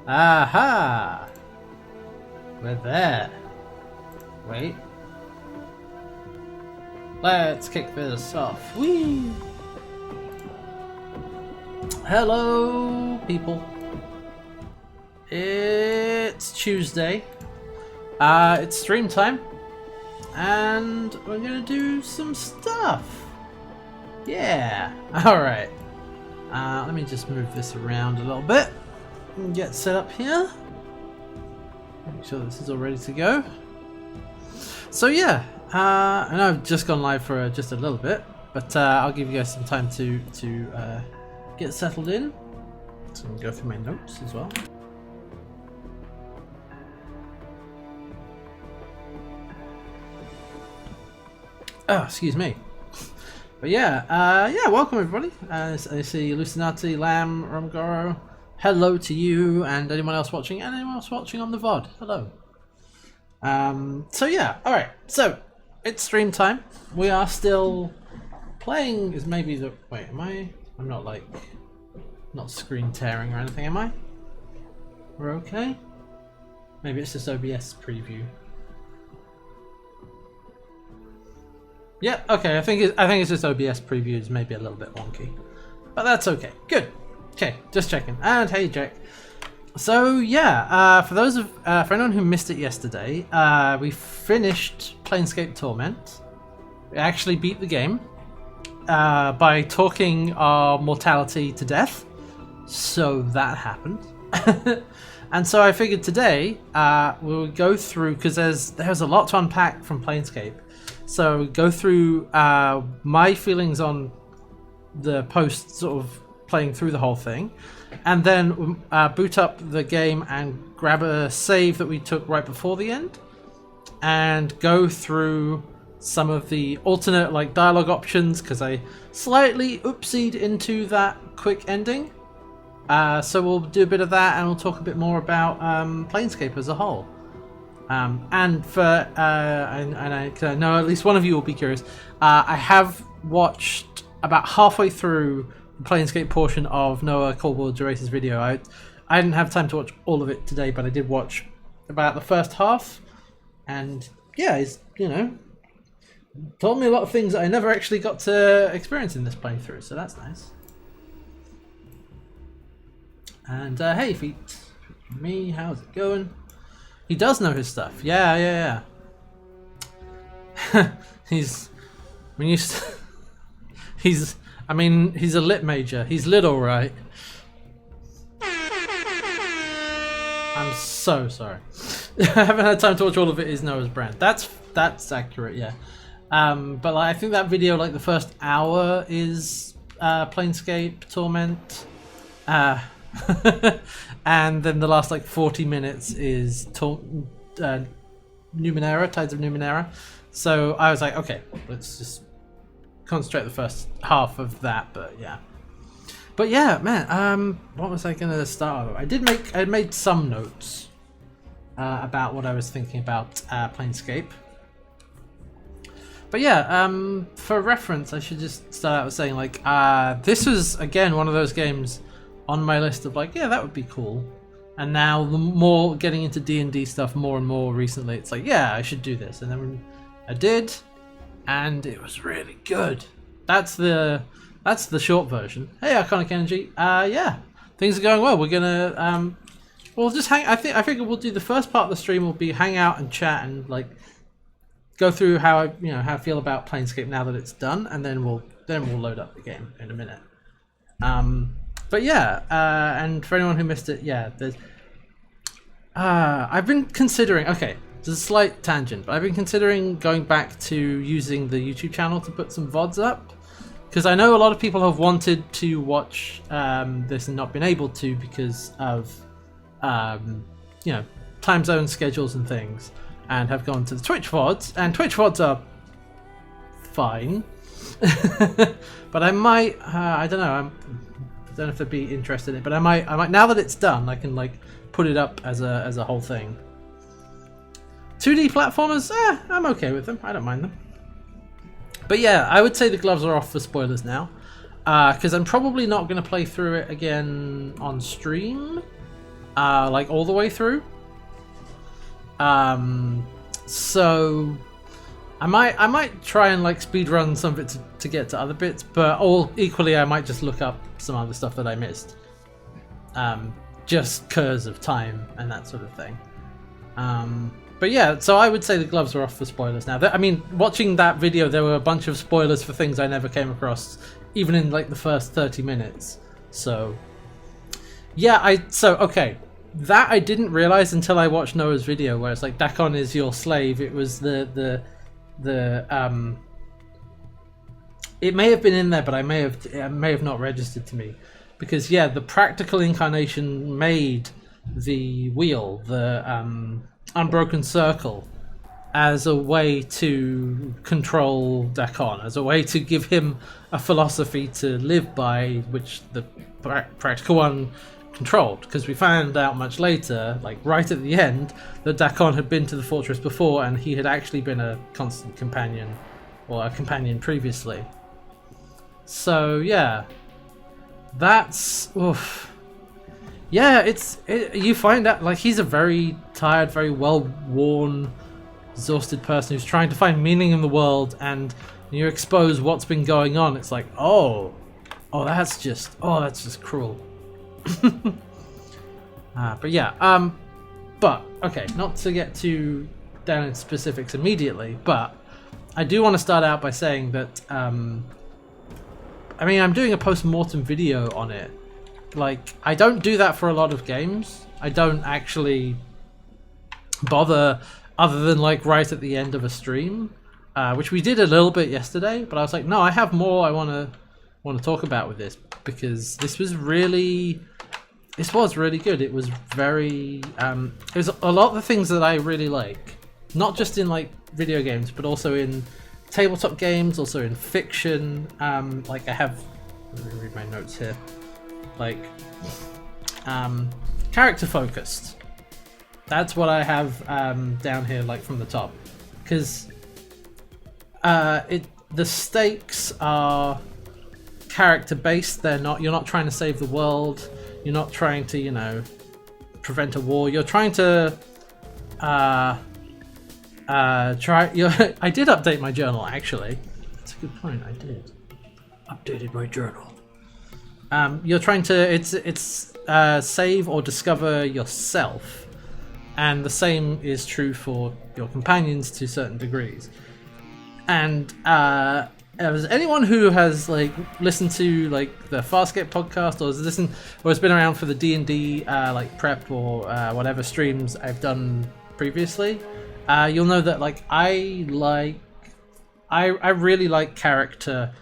Aha! We're there. Wait. Let's kick this off. Whee! Hello, people. It's Tuesday. It's stream time. And we're gonna do some stuff. Yeah. Alright. Let me just move this around a little bit and get set up here. Make sure this is all ready to go. So yeah, I know I've just gone live for just a little bit, but I'll give you guys some time to get settled in. So I'm gonna go through my notes as well. Oh, excuse me. But yeah, welcome everybody. I see Lucinati, Lamb, Rumgoro. Hello to you and anyone else watching, and anyone else watching on the VOD. Hello. So yeah, alright. So, it's stream time. We are still playing, is maybe the... Wait, am I... I'm not like... Not screen tearing or anything, am I? We're okay? Maybe it's just OBS preview. Yeah, okay, I think it's just OBS preview is maybe a little bit wonky. But that's okay. Good. Okay, just checking. And hey Jack. So yeah, for anyone who missed it yesterday, we finished Planescape Torment. We actually beat the game by talking our mortality to death. So that happened. And so I figured today we'll go through, because there's a lot to unpack from Planescape. So go through my feelings on the post, sort of playing through the whole thing, and then boot up the game and grab a save that we took right before the end, and go through some of the alternate like dialogue options, because I slightly oopsied into that quick ending. So we'll do a bit of that, and we'll talk a bit more about Planescape as a whole. And for and I know at least one of you will be curious. I have watched about halfway through the Planescape portion of Noah Colborne-Gerace's video. I didn't have time to watch all of it today, but I did watch about the first half. And yeah, he's told me a lot of things that I never actually got to experience in this playthrough, so that's nice. And hey, Feet, me, how's it going? He does know his stuff. Yeah. He's a lit major. He's lit all right. I'm so sorry. I haven't had time to watch all of it. Is Noah's brand. That's accurate. Yeah. But like, I think that video, like the first hour, is Planescape Torment. And then the last like 40 minutes is Numenera, Tides of Numenera. So I was like, okay, let's just concentrate the first half of that. But yeah, man. What was I gonna start with? I made some notes about what I was thinking about Planescape. But yeah, for reference, I should just start out with saying like, this was again one of those games on my list of like, yeah, that would be cool. And now the more getting into D&D stuff more and more recently, it's like, yeah, I should do this. And then I did, and it was really good. That's the short version. Hey, Iconic Energy. Yeah, things are going well. We're gonna we'll just hang. I figure we'll do the first part of the stream will be hang out and chat and like go through how I feel about Planescape now that it's done, and then we'll load up the game in a minute. But yeah, and for anyone who missed it, yeah, there's... I've been considering... Okay, there's a slight tangent, but I've been considering going back to using the YouTube channel to put some VODs up. Because I know a lot of people have wanted to watch this and not been able to because of, time zone schedules and things, and have gone to the Twitch VODs, and Twitch VODs are fine. But I might... I don't know, I don't know if they'd be interested in it, but I might now that it's done, I can like put it up as a whole thing. 2D platformers, I'm okay with them. I don't mind them. But yeah, I would say the gloves are off for spoilers now, because I'm probably not going to play through it again on stream. like all the way through. So I might try and like speed run some of it to get to other bits, but equally I might just look up some other stuff that I missed, just cause of time and that sort of thing. But yeah, so I would say the gloves are off for spoilers now. I mean, watching that video, there were a bunch of spoilers for things I never came across, even in like the first 30 minutes. So yeah, okay. That I didn't realize until I watched Noah's video, where it's like Dakon is your slave. It was the it may have been in there, but it may have not registered to me, because yeah, the practical incarnation made the wheel, the unbroken circle, as a way to control Dakon, as a way to give him a philosophy to live by, which the practical one controlled, because we found out much later, like right at the end, that Dakon had been to the fortress before and he had actually been a constant companion, or a companion previously. So yeah, that's oof. Yeah, you find out like he's a very tired, very well worn, exhausted person who's trying to find meaning in the world, and you expose what's been going on. It's like, oh that's just cruel. But yeah, but okay, not to get too down in specifics immediately, but I do want to start out by saying that I mean, I'm doing a post-mortem video on it. Like, I don't do that for a lot of games. I don't actually bother, other than like right at the end of a stream, which we did a little bit yesterday. But I was like, no, I have more I want to talk about with this, because this was really good. It was very it was a lot of the things that I really like, not just in like video games, but also in tabletop games, also in fiction. Like I have, let me read my notes here. Like character focused. That's what I have down here, like from the top, because the stakes are character based. You're not trying to save the world. You're not trying to, you know, prevent a war. You're trying to I did update my journal, actually. That's a good point. I did updated my journal. You're trying to it's save or discover yourself, and the same is true for your companions to certain degrees. And as anyone who has like listened to like the Farscape podcast, or has been around for the D&D like prep or whatever streams I've done previously, you'll know that like I really like character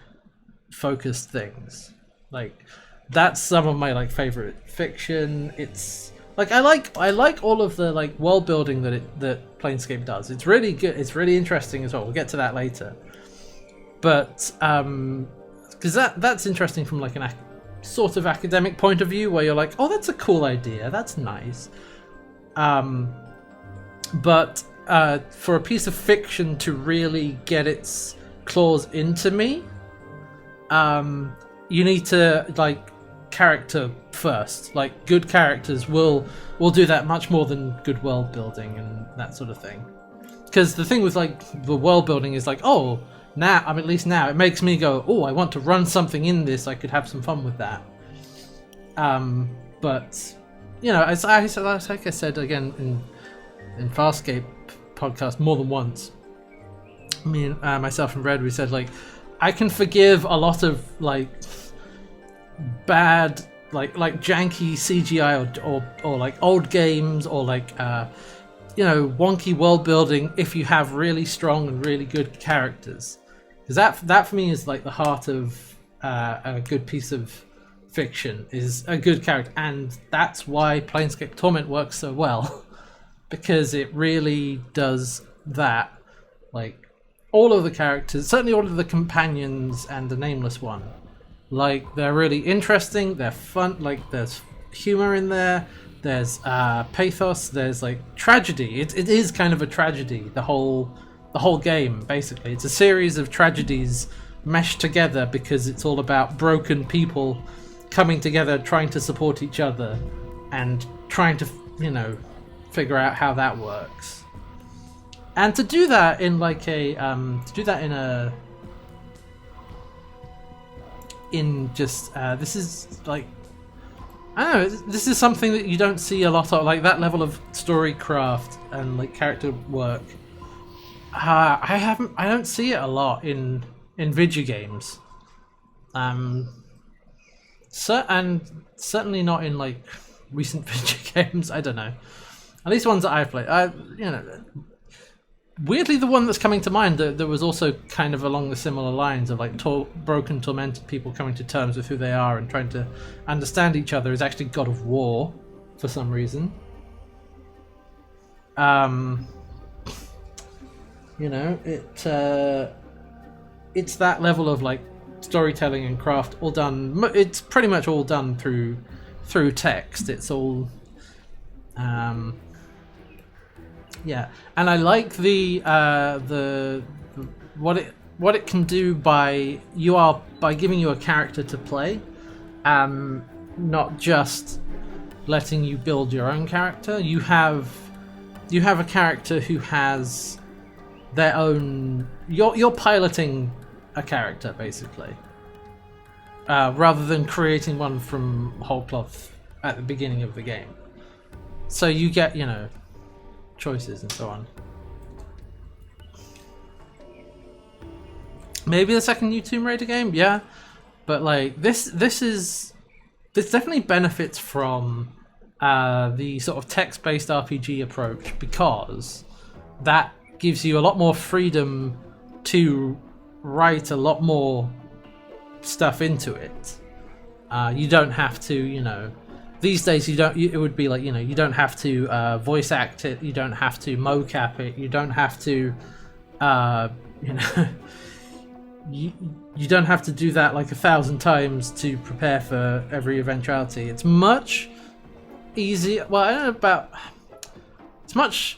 focused things. Like that's some of my like favorite fiction. It's like I like all of the like world building that Planescape does. It's really good. It's really interesting as well. We'll get to that later. But because that's interesting from like an sort of academic point of view, where you're like, oh, that's a cool idea. That's nice. But for a piece of fiction to really get its claws into me, you need to like character first. Like good characters will do that much more than good world building and that sort of thing. Because the thing with like the world building is like, oh, now at least now it makes me go, oh, I want to run something in this. I could have some fun with that. But you know, as I said again in Farscape podcast more than once, me and myself and Red, we said like I can forgive a lot of like bad like janky CGI or like old games or like you know, wonky world building if you have really strong and really good characters, because that for me is like the heart of a good piece of fiction, is a good character. And that's why Planescape Torment works so well, because it really does that. Like all of the characters, certainly all of the companions and the nameless one, like they're really interesting, they're fun, like there's humor in there, there's pathos, there's like tragedy. It is kind of a tragedy, the whole game. Basically it's a series of tragedies meshed together, because it's all about broken people coming together, trying to support each other and trying to, you know, figure out how that works. And to do that in like a this is like, I don't know, this is something that you don't see a lot of, like that level of story craft and like character work. I don't see it a lot in video games. And certainly not in like recent video games. I don't know. At least ones that I've played. Weirdly, the one that's coming to mind that was also kind of along the similar lines of like broken, tormented people coming to terms with who they are and trying to understand each other is actually God of War, for some reason. You know, it's that level of like storytelling and craft all done. It's pretty much all done through text. It's all yeah, and I like the what it can do by giving you a character to play, not just letting you build your own character. You have a character who has their own. You're piloting a character basically, rather than creating one from whole cloth at the beginning of the game. So you get, you know, choices and so on. Maybe the second new Tomb Raider game, yeah, but like this definitely benefits from the sort of text-based RPG approach, because that gives you a lot more freedom to write a lot more stuff into it. You don't have to, you know, these days it would be like, you know, you don't have to voice act it, you don't have to mocap it, you don't have to you know, you don't have to do that like 1,000 times to prepare for every eventuality. It's much easier. Well, I don't know about. It's much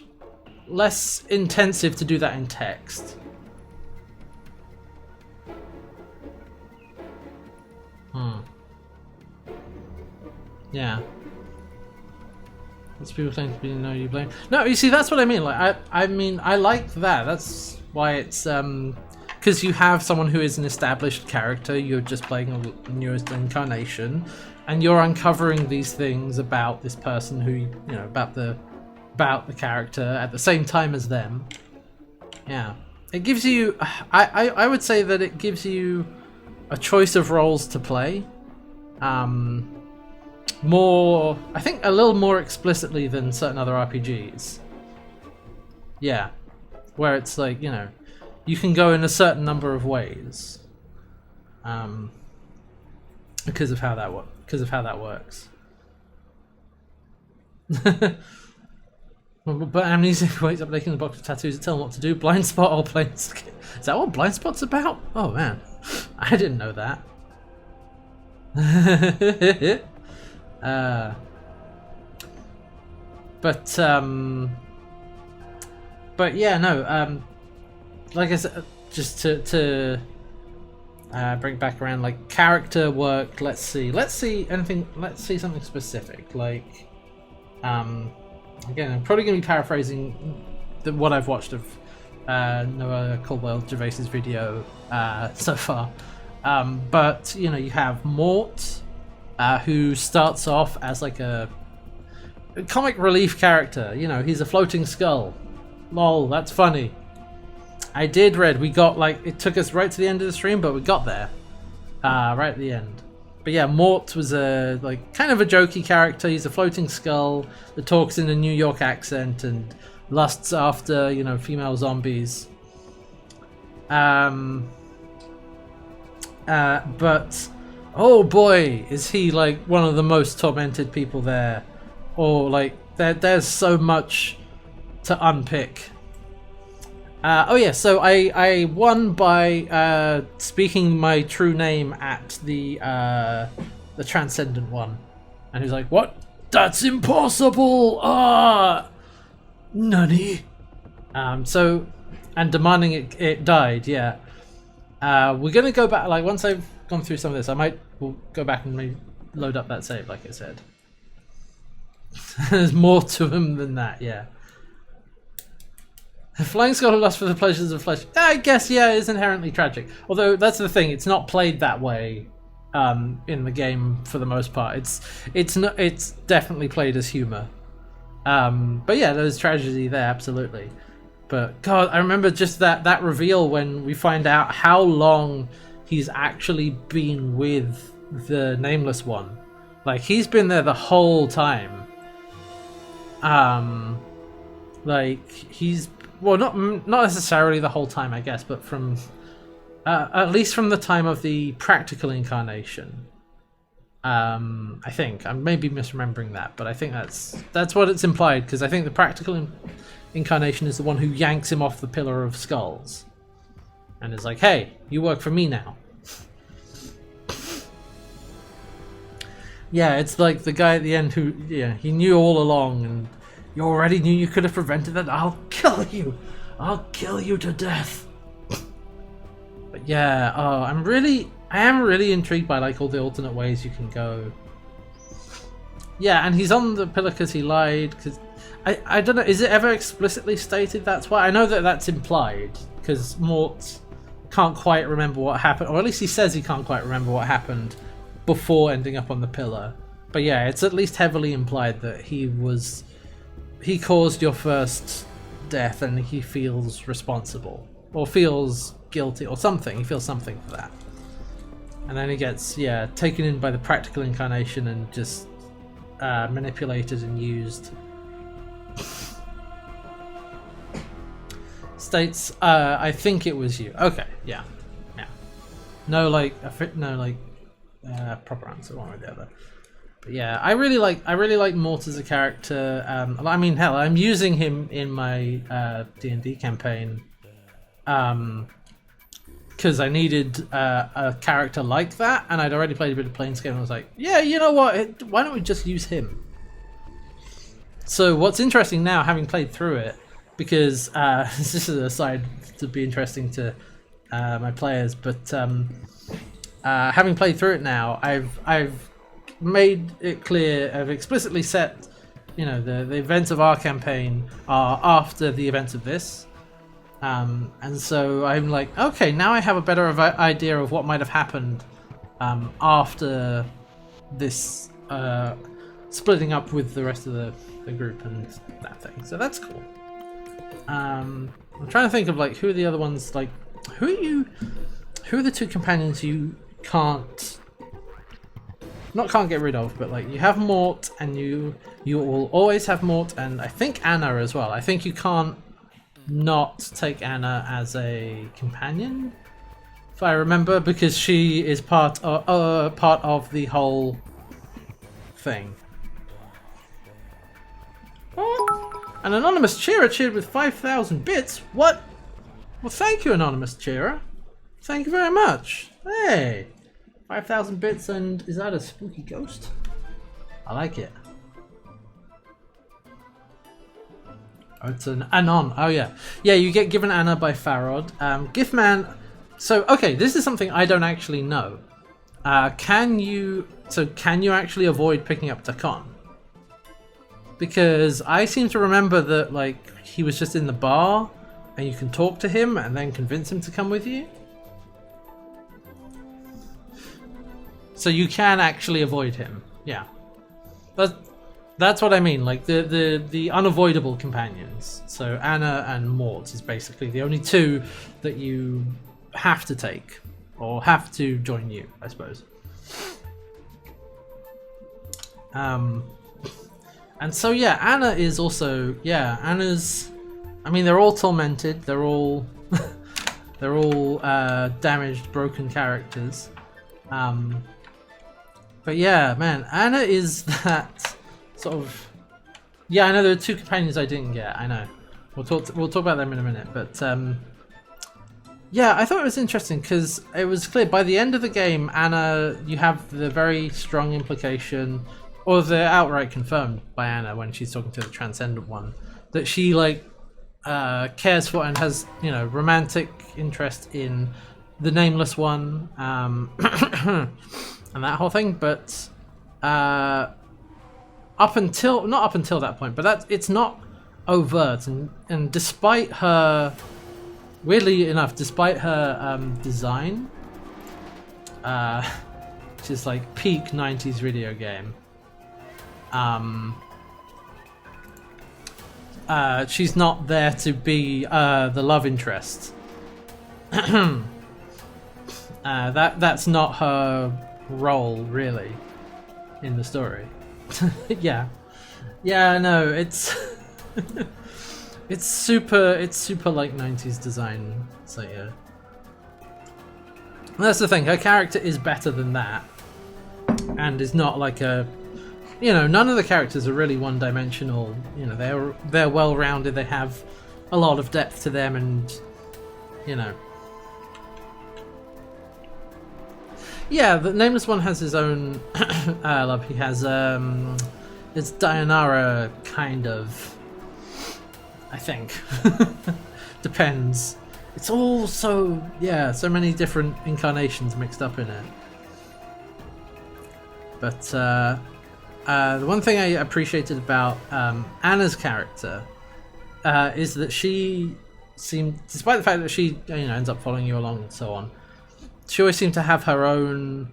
less intensive to do that in text. Yeah. Lots of people claim to be know you blame. No, you see, that's what I mean. Like, I mean, I like that. That's why it's because you have someone who is an established character. You're just playing a newest incarnation, and you're uncovering these things about this person who, you know, about the character at the same time as them. Yeah, it gives you. I would say that it gives you a choice of roles to play. More, I think, a little more explicitly than certain other RPGs. Yeah, where it's like, you know, you can go in a certain number of ways, because of how that works. But Amnesia wakes up naked in a box of tattoos that tell him what to do. Blind spot or Planescape. Is that what Blind Spot's about? Oh man, I didn't know that. But yeah, no. Like I said, just to bring back around, like character work. Let's see anything. Let's see something specific. Like, again, I'm probably going to be paraphrasing what I've watched of Noah Caldwell-Gervais's video so far. But you know, you have Mort, who starts off as like a comic relief character. You know, he's a floating skull. Lol, that's funny. I did read. We got like, it took us right to the end of the stream, but we got there right at the end. But yeah, Mort was a like kind of a jokey character. He's a floating skull that talks in a New York accent and lusts after, you know, female zombies. But oh boy, is he like one of the most tormented people there, or like there's so much to unpick. Oh yeah, so I won by speaking my true name at the Transcendent one, and he's like, "What? That's impossible! Ah, nani?" So, and demanding it died. Yeah. We're gonna go back. Like once I've gone through some of this, we'll go back and maybe load up that save, like I said. There's more to him than that, yeah. A flying skull who lusts for the pleasures of flesh. I guess, yeah, it is inherently tragic. Although, that's the thing, it's not played that way in the game for the most part. It's definitely played as humor. But yeah, there's tragedy there, absolutely. But God, I remember just that reveal when we find out how long he's actually been with the Nameless One. Like, he's been there the whole time. Like, he's... Well, not necessarily the whole time, I guess, but from... at least from the time of the practical incarnation. I think. I may be misremembering that, but I think that's what it's implied, because I think the practical incarnation is the one who yanks him off the Pillar of Skulls. And is like, hey, you work for me now. Yeah, it's like the guy at the end who, yeah, he knew all along, and you already knew you could have prevented that. I'll kill you. I'll kill you to death. But yeah, I am really intrigued by like all the alternate ways you can go. Yeah, and he's on the pillar because he lied. Because I don't know, is it ever explicitly stated that's why? I know that that's implied because Mort can't quite remember what happened, or at least he says he can't quite remember what happened before ending up on the pillar. But yeah, it's at least heavily implied that he caused your first death and he feels responsible or feels guilty or something. He feels something for that. And then he gets, yeah, taken in by the practical incarnation and just manipulated and used. States, I think it was you. Okay, yeah. No, proper answer one or the other. But yeah, I really like Mort as a character. I mean, hell, I'm using him in my D&D campaign because I needed a character like that, and I'd already played a bit of Planescape, and I was like, yeah, you know what? Why don't we just use him? So what's interesting now, having played through it, because this is an aside to be interesting to my players, but having played through it now, I've made it clear, I've explicitly set, you know, the events of our campaign are after the events of this. And so I'm like, okay, now I have a better idea of what might have happened after this splitting up with the rest of the group and that thing. So that's cool. I'm trying to think of like who are the other ones, like who are the two companions you can't get rid of, but like you have Mort and you will always have Mort, and I think Anna as well. I think you can't not take Anna as a companion, if I remember, because she is part of the whole thing. An anonymous cheerer cheered with 5,000 bits. What? Well, thank you, anonymous cheerer. Thank you very much. Hey, 5,000 bits, and is that a spooky ghost? I like it. Oh, it's an anon. Oh yeah, yeah. You get given Anna by Farod. Giftman. So okay, this is something I don't actually know. Can you actually avoid picking up Takon? Because I seem to remember that like he was just in the bar, and you can talk to him and then convince him to come with you. So you can actually avoid him. Yeah. That's what I mean, like the unavoidable companions. So Anna and Mort is basically the only two that you have to take, or have to join you, I suppose. And so yeah, Anna is also, yeah, Anna's, I mean, they're all tormented, they're all they're all damaged, broken characters. But yeah, man, Anna is that sort of... Yeah, I know there are two companions I didn't get, I know. We'll talk about them in a minute, but yeah, I thought it was interesting because it was clear by the end of the game, Anna, you have the very strong implication, or the outright confirmed by Anna when she's talking to the Transcendent One, that she like cares for and has, you know, romantic interest in the Nameless One, and that whole thing, but not up until that point, but it's not overt, and despite her, weirdly enough, despite her design, which is like peak 90s video game, she's not there to be the love interest. That's not her role really in the story. yeah, no, it's it's super like 90s design. So yeah, and that's the thing. Her character is better than that, and is not like a, none of the characters are really one-dimensional. They're well-rounded. They have a lot of depth to them, and yeah, the Nameless One has his own love. He has it's Dayanara kind of, I think. Depends. It's all so many different incarnations mixed up in it. But the one thing I appreciated about Anna's character is that she seemed, despite the fact that she ends up following you along and so on, she always seemed to have her own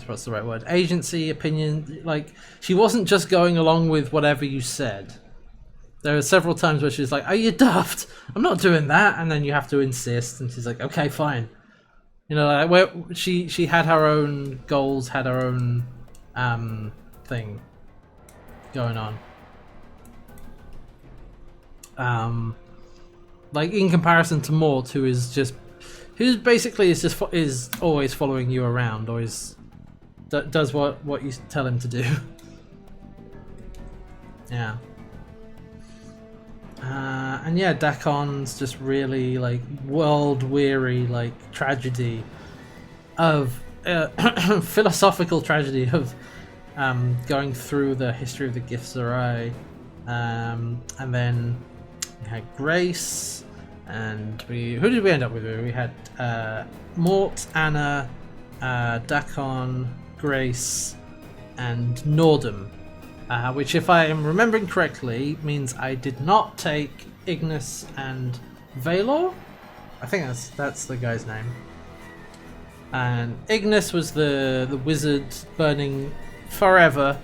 what's the right word? Agency, opinion. Like, she wasn't just going along with whatever you said. There were several times where she's like, "Are you daft? I'm not doing that," and then you have to insist, and she's like, "Okay, fine." Like where she had her own goals, had her own thing going on. Like in comparison to Mort, who's basically is always following you around, always does what you tell him to do. Yeah. And yeah, Dakon's just really like world-weary, like tragedy of philosophical tragedy of going through the history of the Githzerai, and then we had Grace, and who did we end up with? We had Mort, Anna, Dakon, Grace, and Nordum. Which, if I am remembering correctly, means I did not take Ignis and Valor. I think that's the guy's name. And Ignis was the wizard burning forever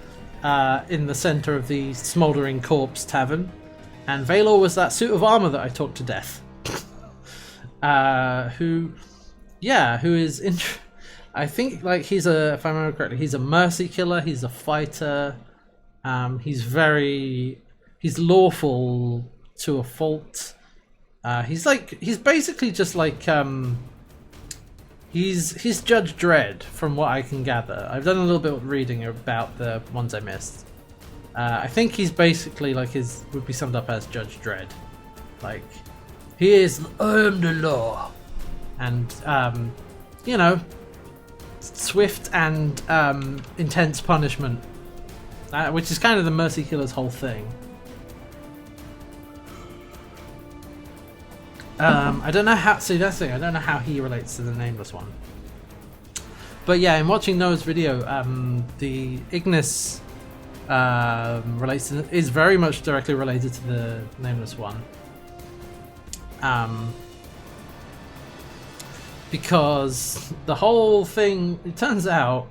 in the center of the smoldering corpse tavern, and Valor was that suit of armor that I talked to death. Who is I think like he's if I remember correctly, he's a mercy killer. He's a fighter. He's lawful to a fault. He's basically just like he's Judge Dredd from what I can gather. I've done a little bit of reading about the ones I missed. I think he's basically like would be summed up as Judge Dredd. Like, he is the law, and swift and intense punishment. Which is kind of the Mercy Killer's whole thing. I don't know how. See, that's the thing. I don't know how he relates to the Nameless One. But yeah, in watching Noah's video, the Ignis is very much directly related to the Nameless One. Because the whole thing, it turns out.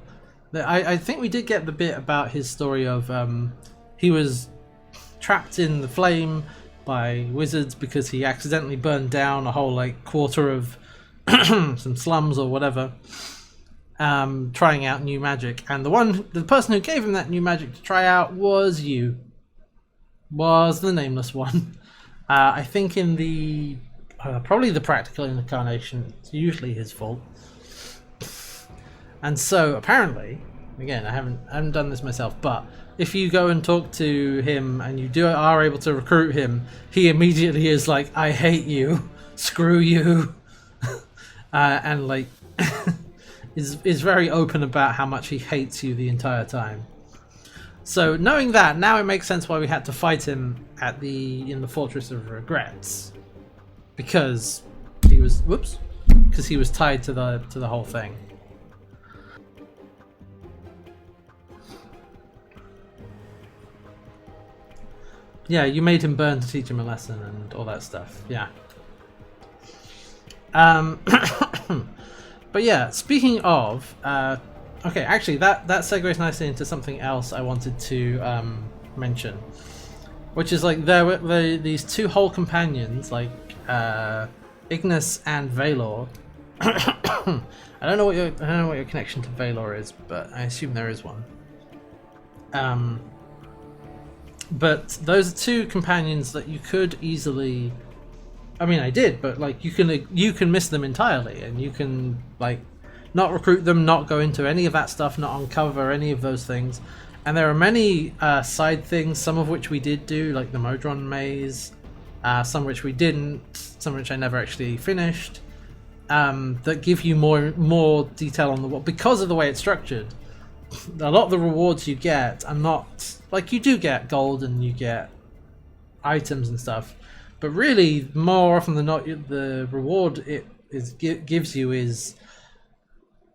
I think we did get the bit about his story of he was trapped in the flame by wizards because he accidentally burned down a whole like quarter of some slums or whatever, trying out new magic, and the person who gave him that new magic to try out was the Nameless One. I think in the probably the practical incarnation, it's usually his fault. And so apparently, again, I haven't done this myself, but if you go and talk to him and you are able to recruit him, he immediately is like, "I hate you, screw you," and like is very open about how much he hates you the entire time. So knowing that, now it makes sense why we had to fight him in the Fortress of Regrets, because he was tied to the whole thing. Yeah, you made him burn to teach him a lesson and all that stuff. Yeah. But yeah, speaking of, okay, actually that segues nicely into something else I wanted to mention, which is like there were these two whole companions, like Ignis and Valor. I don't know what your connection to Valor is, but I assume there is one. But those are two companions that you could easily, I mean I did, but like you can miss them entirely, and you can like not recruit them, not go into any of that stuff, not uncover any of those things. And there are many side things, some of which we did do, like the Modron Maze, some which we didn't, some which I never actually finished, that give you more detail on the world because of the way it's structured. A lot of the rewards you get are not like, you do get gold and you get items and stuff, but really more often than not the reward gives you is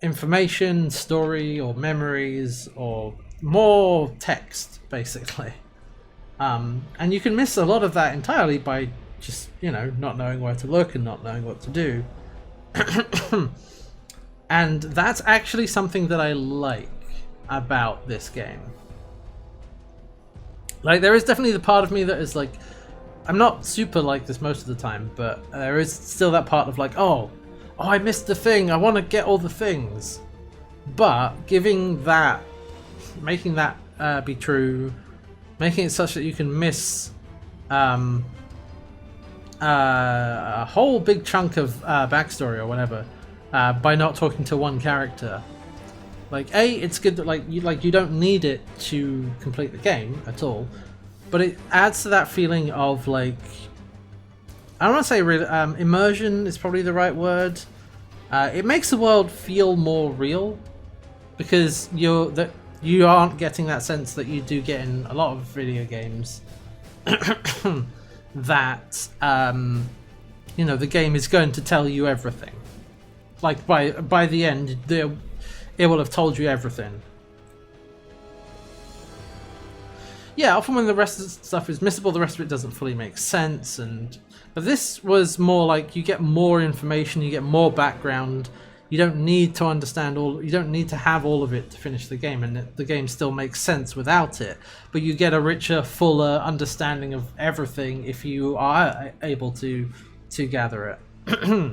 information, story, or memories, or more text basically. And you can miss a lot of that entirely by just, you know, not knowing where to look and not knowing what to do. And that's actually something that I like about this game. Like, there is definitely the part of me that is like, I'm not super like this most of the time, but there is still that part of like, oh I missed the thing, I want to get all the things. But making that be true, making it such that you can miss a whole big chunk of backstory or whatever by not talking to one character. Like, it's good that you don't need it to complete the game at all, but it adds to that feeling of like, I don't want to say immersion is probably the right word. It makes the world feel more real, because you aren't getting that sense that you do get in a lot of video games. That you know, the game is going to tell you everything. Like by the end, it will have told you everything. Yeah, often when the rest of the stuff is missable, the rest of it doesn't fully make sense. But this was more like, you get more information, you get more background. You don't need to understand you don't need to have all of it to finish the game, and the game still makes sense without it. But you get a richer, fuller understanding of everything if you are able to gather it.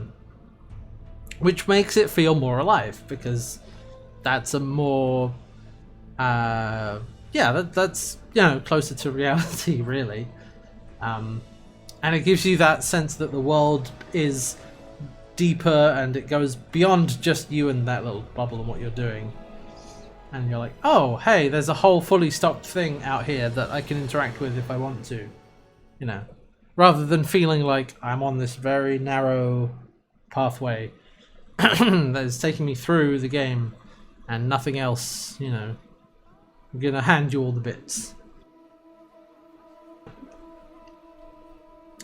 Which makes it feel more alive, because that's a more that's, you know, closer to reality, really. And it gives you that sense that the world is deeper and it goes beyond just you and that little bubble and what you're doing. And you're like, oh, hey, there's a whole fully stocked thing out here that I can interact with if I want to, you know, rather than feeling like I'm on this very narrow pathway that is taking me through the game and nothing else, you know. I'm gonna hand you all the bits.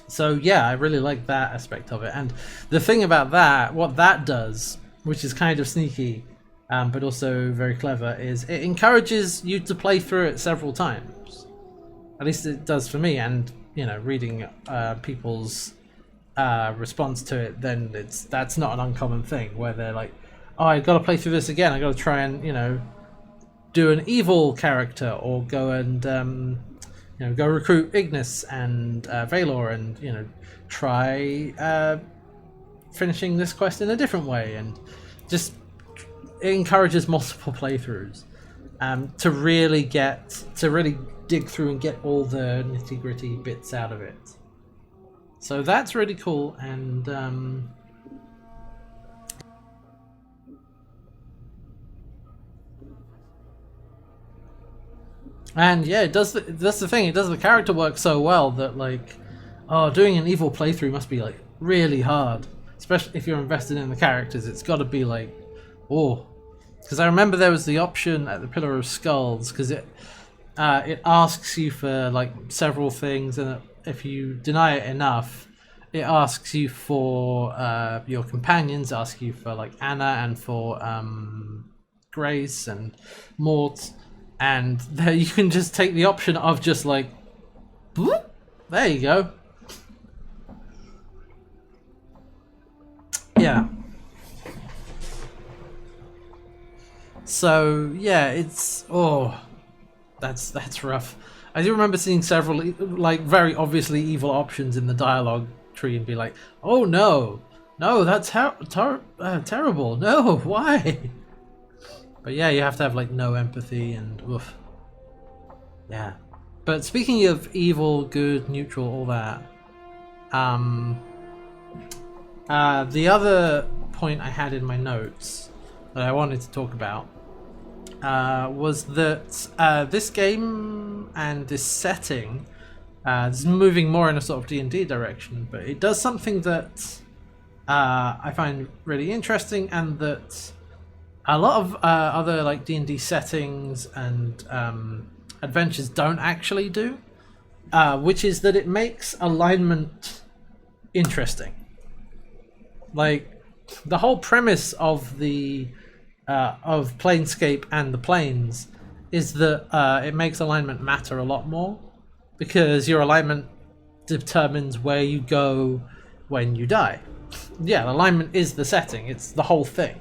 So yeah, I really like that aspect of it. And the thing about that, what that does, which is kind of sneaky, but also very clever, is it encourages you to play through it several times. At least it does for me. And, you know, reading people's response to it, then that's not an uncommon thing, where they're like, oh, I gotta play through this again, I gotta try and, you know, do an evil character, or go and you know, go recruit Ignis and Valor, and, you know, try finishing this quest in a different way. And just, it encourages multiple playthroughs to really dig through and get all the nitty-gritty bits out of it. So that's really cool. And yeah, that's the thing, it does the character work so well that, like, oh, doing an evil playthrough must be, like, really hard. Especially if you're invested in the characters, it's got to be like, oh. Because I remember there was the option at the Pillar of Skulls, because it asks you for, like, several things, and if you deny it enough, it asks you for your companions, asks you for, like, Anna, and for Grace and Mort. And there you can just take the option of just like, whoop, There you go. Yeah. So yeah, it's that's rough. I do remember seeing several like very obviously evil options in the dialogue tree and be like, oh no, that's terrible. No, why? But yeah, you have to have like no empathy and oof. Yeah. But speaking of evil, good, neutral, all that, the other point I had in my notes that I wanted to talk about was that this game and this setting is moving more in a sort of D&D direction, but it does something that I find really interesting, and that a lot of other like D&D settings and adventures don't actually do, which is that it makes alignment interesting. Like, the whole premise of the of Planescape and the Planes is that it makes alignment matter a lot more, because your alignment determines where you go when you die. Yeah, alignment is the setting, it's the whole thing.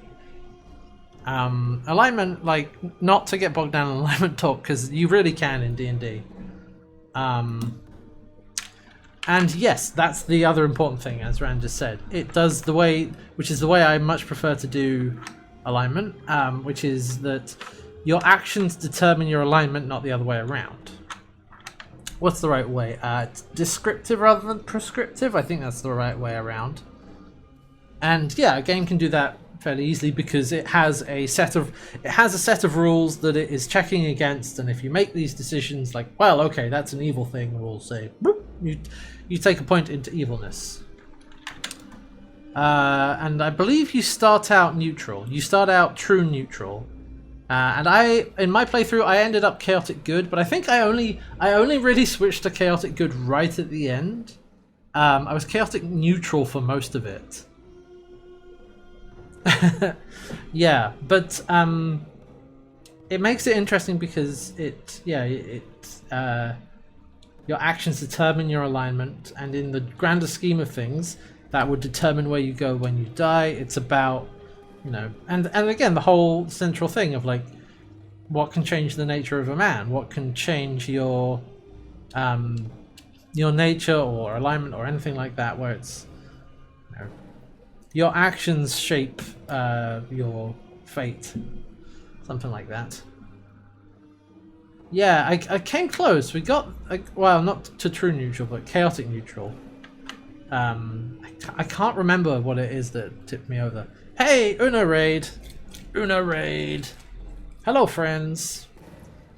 Alignment, like, not to get bogged down in alignment talk, because you really can in D&D. And yes, that's the other important thing, as Rand just said. It does the way, which is the way I much prefer to do alignment, which is that your actions determine your alignment, not the other way around. What's the right way? It's descriptive rather than prescriptive. I think that's the right way around. And yeah, a game can do that fairly easily because it has a set of rules that it is checking against, and if you make these decisions, like, well, okay, that's an evil thing, we'll say, boop, you take a point into evilness. And I believe you start out neutral. You start out true neutral. And in my playthrough, I ended up chaotic good, but I think I only really switched to chaotic good right at the end. I was chaotic neutral for most of it. Yeah, but it makes it interesting because your actions determine your alignment, and in the grander scheme of things, that would determine where you go when you die. It's about, and again, the whole central thing of like, what can change the nature of a man? What can change your nature or alignment or anything like that, where it's, your actions shape your fate, something like that. Yeah, I came close. We got, well, not to true neutral, but chaotic neutral. I can't remember what it is that tipped me over. Hey, Una Raid! Hello, friends.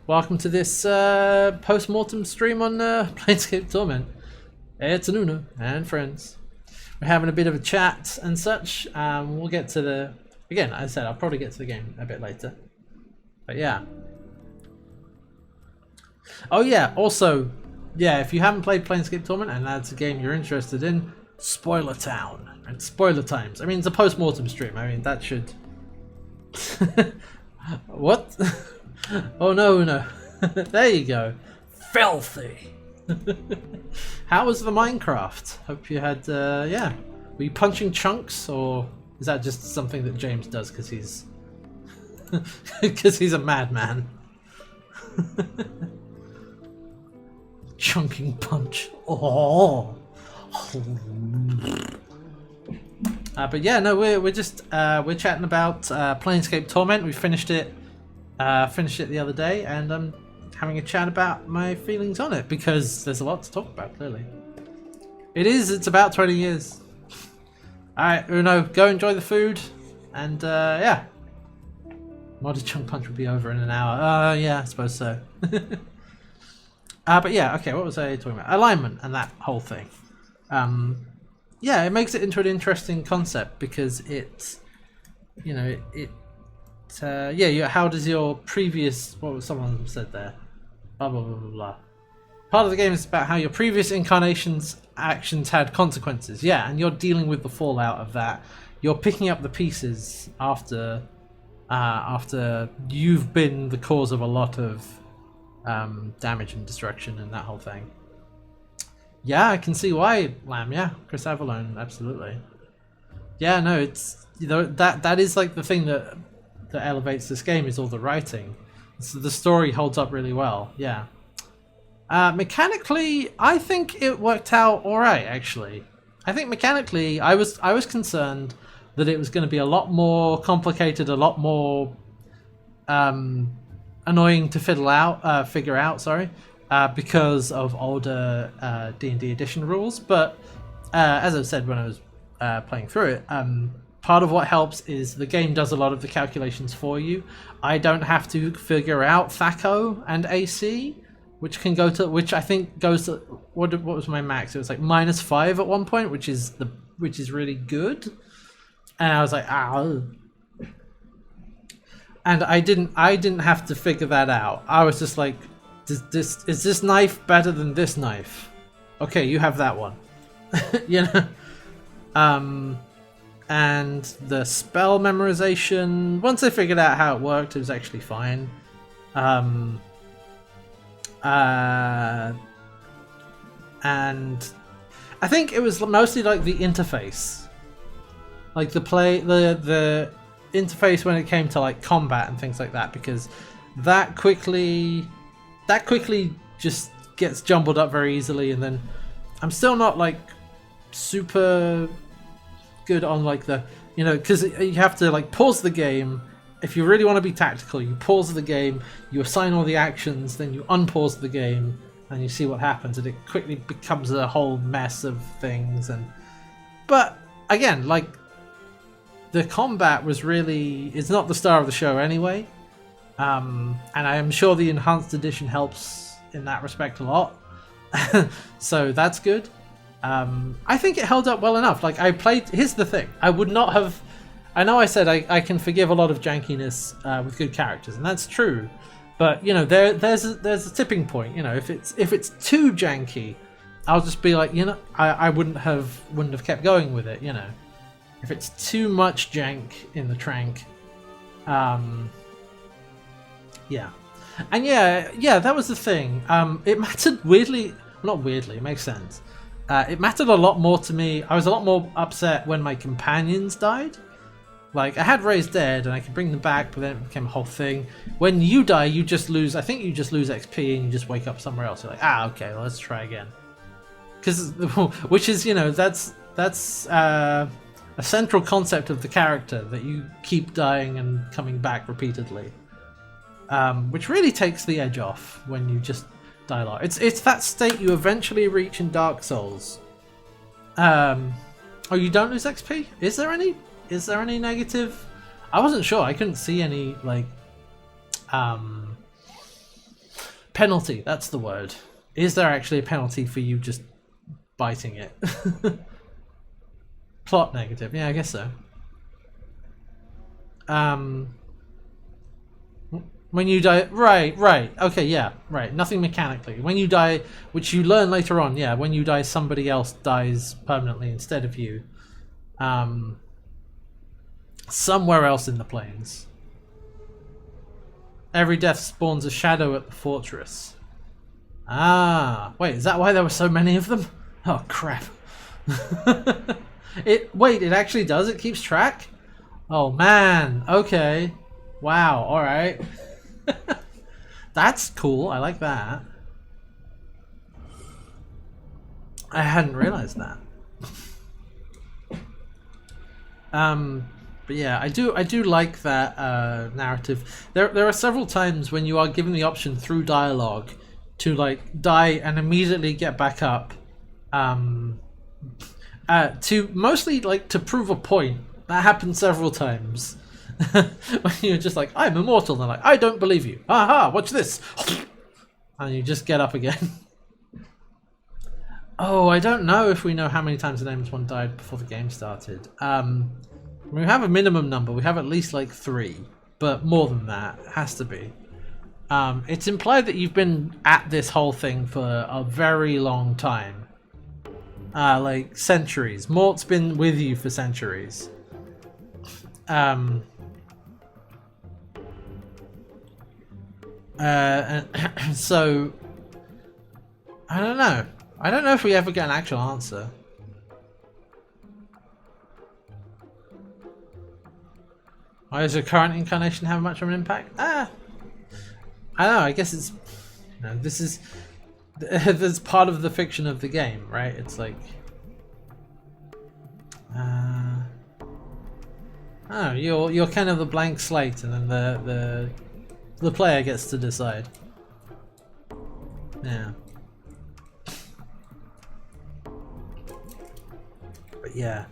Welcome to this post-mortem stream on Planescape Torment. It's an Una and friends. We're having a bit of a chat and such. We'll get to the... Again, as I said, I'll probably get to the game a bit later. But yeah. Oh yeah, also, yeah, if you haven't played Planescape Torment and that's a game you're interested in, Spoiler Town and Spoiler Times. I mean, it's a post-mortem stream. I mean, that should... What? Oh no. There you go. Filthy. How was the Minecraft? Hope you had, yeah. Were you punching chunks, or is that just something that James does because he's... because he's a madman? Chunking punch. Oh. But yeah, no, we're just we're chatting about Planescape Torment. We finished it the other day, and I'm having a chat about my feelings on it because there's a lot to talk about. Clearly, it's about 20 years. All right, Uno, go enjoy the food, and yeah, Modded Chunk Punch will be over in an hour. Yeah, I suppose so. But yeah, okay, what was I talking about? Alignment and that whole thing. Yeah, it makes it into an interesting concept because it's, yeah, how does your previous, what was someone said there? Blah, blah, blah, blah, blah. Part of the game is about how your previous incarnation's actions had consequences. Yeah, and you're dealing with the fallout of that. You're picking up the pieces after you've been the cause of a lot of damage and destruction and that whole thing. Yeah, I can see why, Lamb. Yeah, Chris Avellone, absolutely. Yeah, no, it's that is like the thing that elevates this game is all the writing. So the story holds up really well. Yeah. Mechanically, I think it worked out all right. Actually, I think mechanically, I was concerned that it was going to be a lot more complicated, a lot more annoying to figure out. Sorry, because of older D&D edition rules. But as I said when I was playing through it, part of what helps is the game does a lot of the calculations for you. I don't have to figure out THAC0 and AC, which I think goes to what was my max? It was like -5 at one point, which is really good. And I was like, and I didn't have to figure that out. I was just like, is this knife better than this knife? Okay, you have that one. You know. And the spell memorization, once I figured out how it worked, it was actually fine. And I think it was mostly like the interface, like the interface when it came to like combat and things like that, because that quickly just gets jumbled up very easily, and then I'm still not like super good on like the, you know, because you have to like pause the game. If you really want to be tactical, you pause the game, you assign all the actions, then you unpause the game and you see what happens, and it quickly becomes a whole mess of things. But again, like, the combat was really, it's not the star of the show anyway, and I am sure the enhanced edition helps in that respect a lot. So that's good. I think it held up well enough. Like, here's the thing, I would not have, I know I said I can forgive a lot of jankiness with good characters, and that's true, but you know, there's a tipping point. You know, if it's too janky, I'll just be like, you know, I wouldn't have kept going with it, you know. If it's too much jank in the trank, yeah. And yeah, that was the thing. It mattered not weirdly, it makes sense. It mattered a lot more to me. I was a lot more upset when my companions died. Like, I had Ray's dead and I could bring them back, but then it became a whole thing. When you die, you just lose, I think you just lose XP and you just wake up somewhere else. You're like, okay, well, let's try again. Which is, you know, that's a central concept of the character, that you keep dying and coming back repeatedly. Which really takes the edge off when you just die a lot. It's that state you eventually reach in Dark Souls. Oh, you don't lose XP? Is there any negative? I wasn't sure. I couldn't see any, like, penalty. That's the word. Is there actually a penalty for you just biting it? Plot negative. Yeah, I guess so. When you die, right, okay, yeah, right, nothing mechanically. When you die, which you learn later on, yeah, when you die, somebody else dies permanently instead of you. Somewhere else in the plains. Every death spawns a shadow at the fortress. Wait, is that why there were so many of them? Oh, crap. It actually does? It keeps track? Oh, man, okay. Wow, alright. That's cool, I like that. I hadn't realized that. But yeah, I do like that narrative. There are several times when you are given the option through dialogue to like die and immediately get back up. To mostly like to prove a point. That happened several times. When you're just like, I'm immortal, and they're like, I don't believe you. Aha, watch this. And you just get up again. Oh, I don't know if we know how many times the nameless one died before the game started. We have a minimum number. We have at least like 3, but more than that, it has to be. It's implied that you've been at this whole thing for a very long time. Like centuries. Mort's been with you for centuries. So I don't know. I don't know if we ever get an actual answer. Why does your current incarnation have much of an impact? I don't know, I guess it's... You know, this is... That's part of the fiction of the game, right? It's like... Oh, you're kind of the blank slate, and then the player gets to decide. Yeah. But yeah.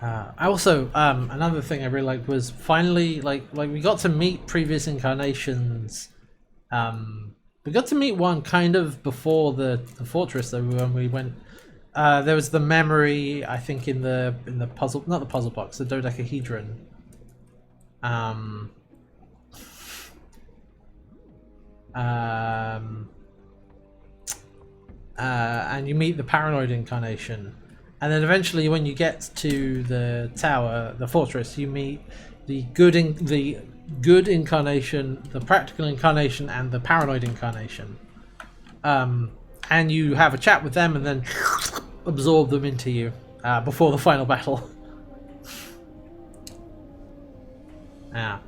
I also another thing I really liked was finally like we got to meet previous incarnations. We got to meet one kind of before the fortress though when we went. There was the memory, I think, in the puzzle, not the puzzle box, the dodecahedron. And you meet the paranoid incarnation, and then eventually, when you get to the tower, the fortress, you meet the good incarnation, the practical incarnation, and the paranoid incarnation. And you have a chat with them, and then absorb them into you before the final battle. Yeah.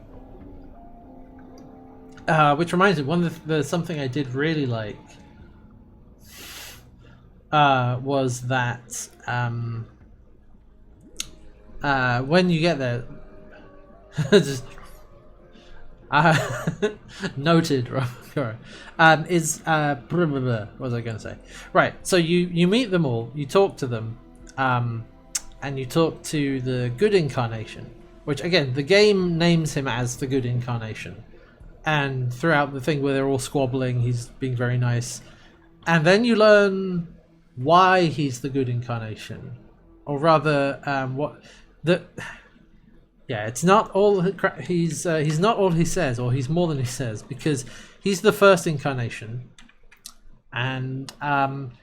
Which reminds me, one of the something I did really like was that when you get there, just noted, is what was I going to say? Right, so you meet them all, you talk to them, and you talk to the good incarnation, which again the game names him as the good incarnation, and throughout the thing where they're all squabbling, he's being very nice, and then you learn why he's the good incarnation, or rather, it's not all he's not all he says, or he's more than he says, because he's the first incarnation, and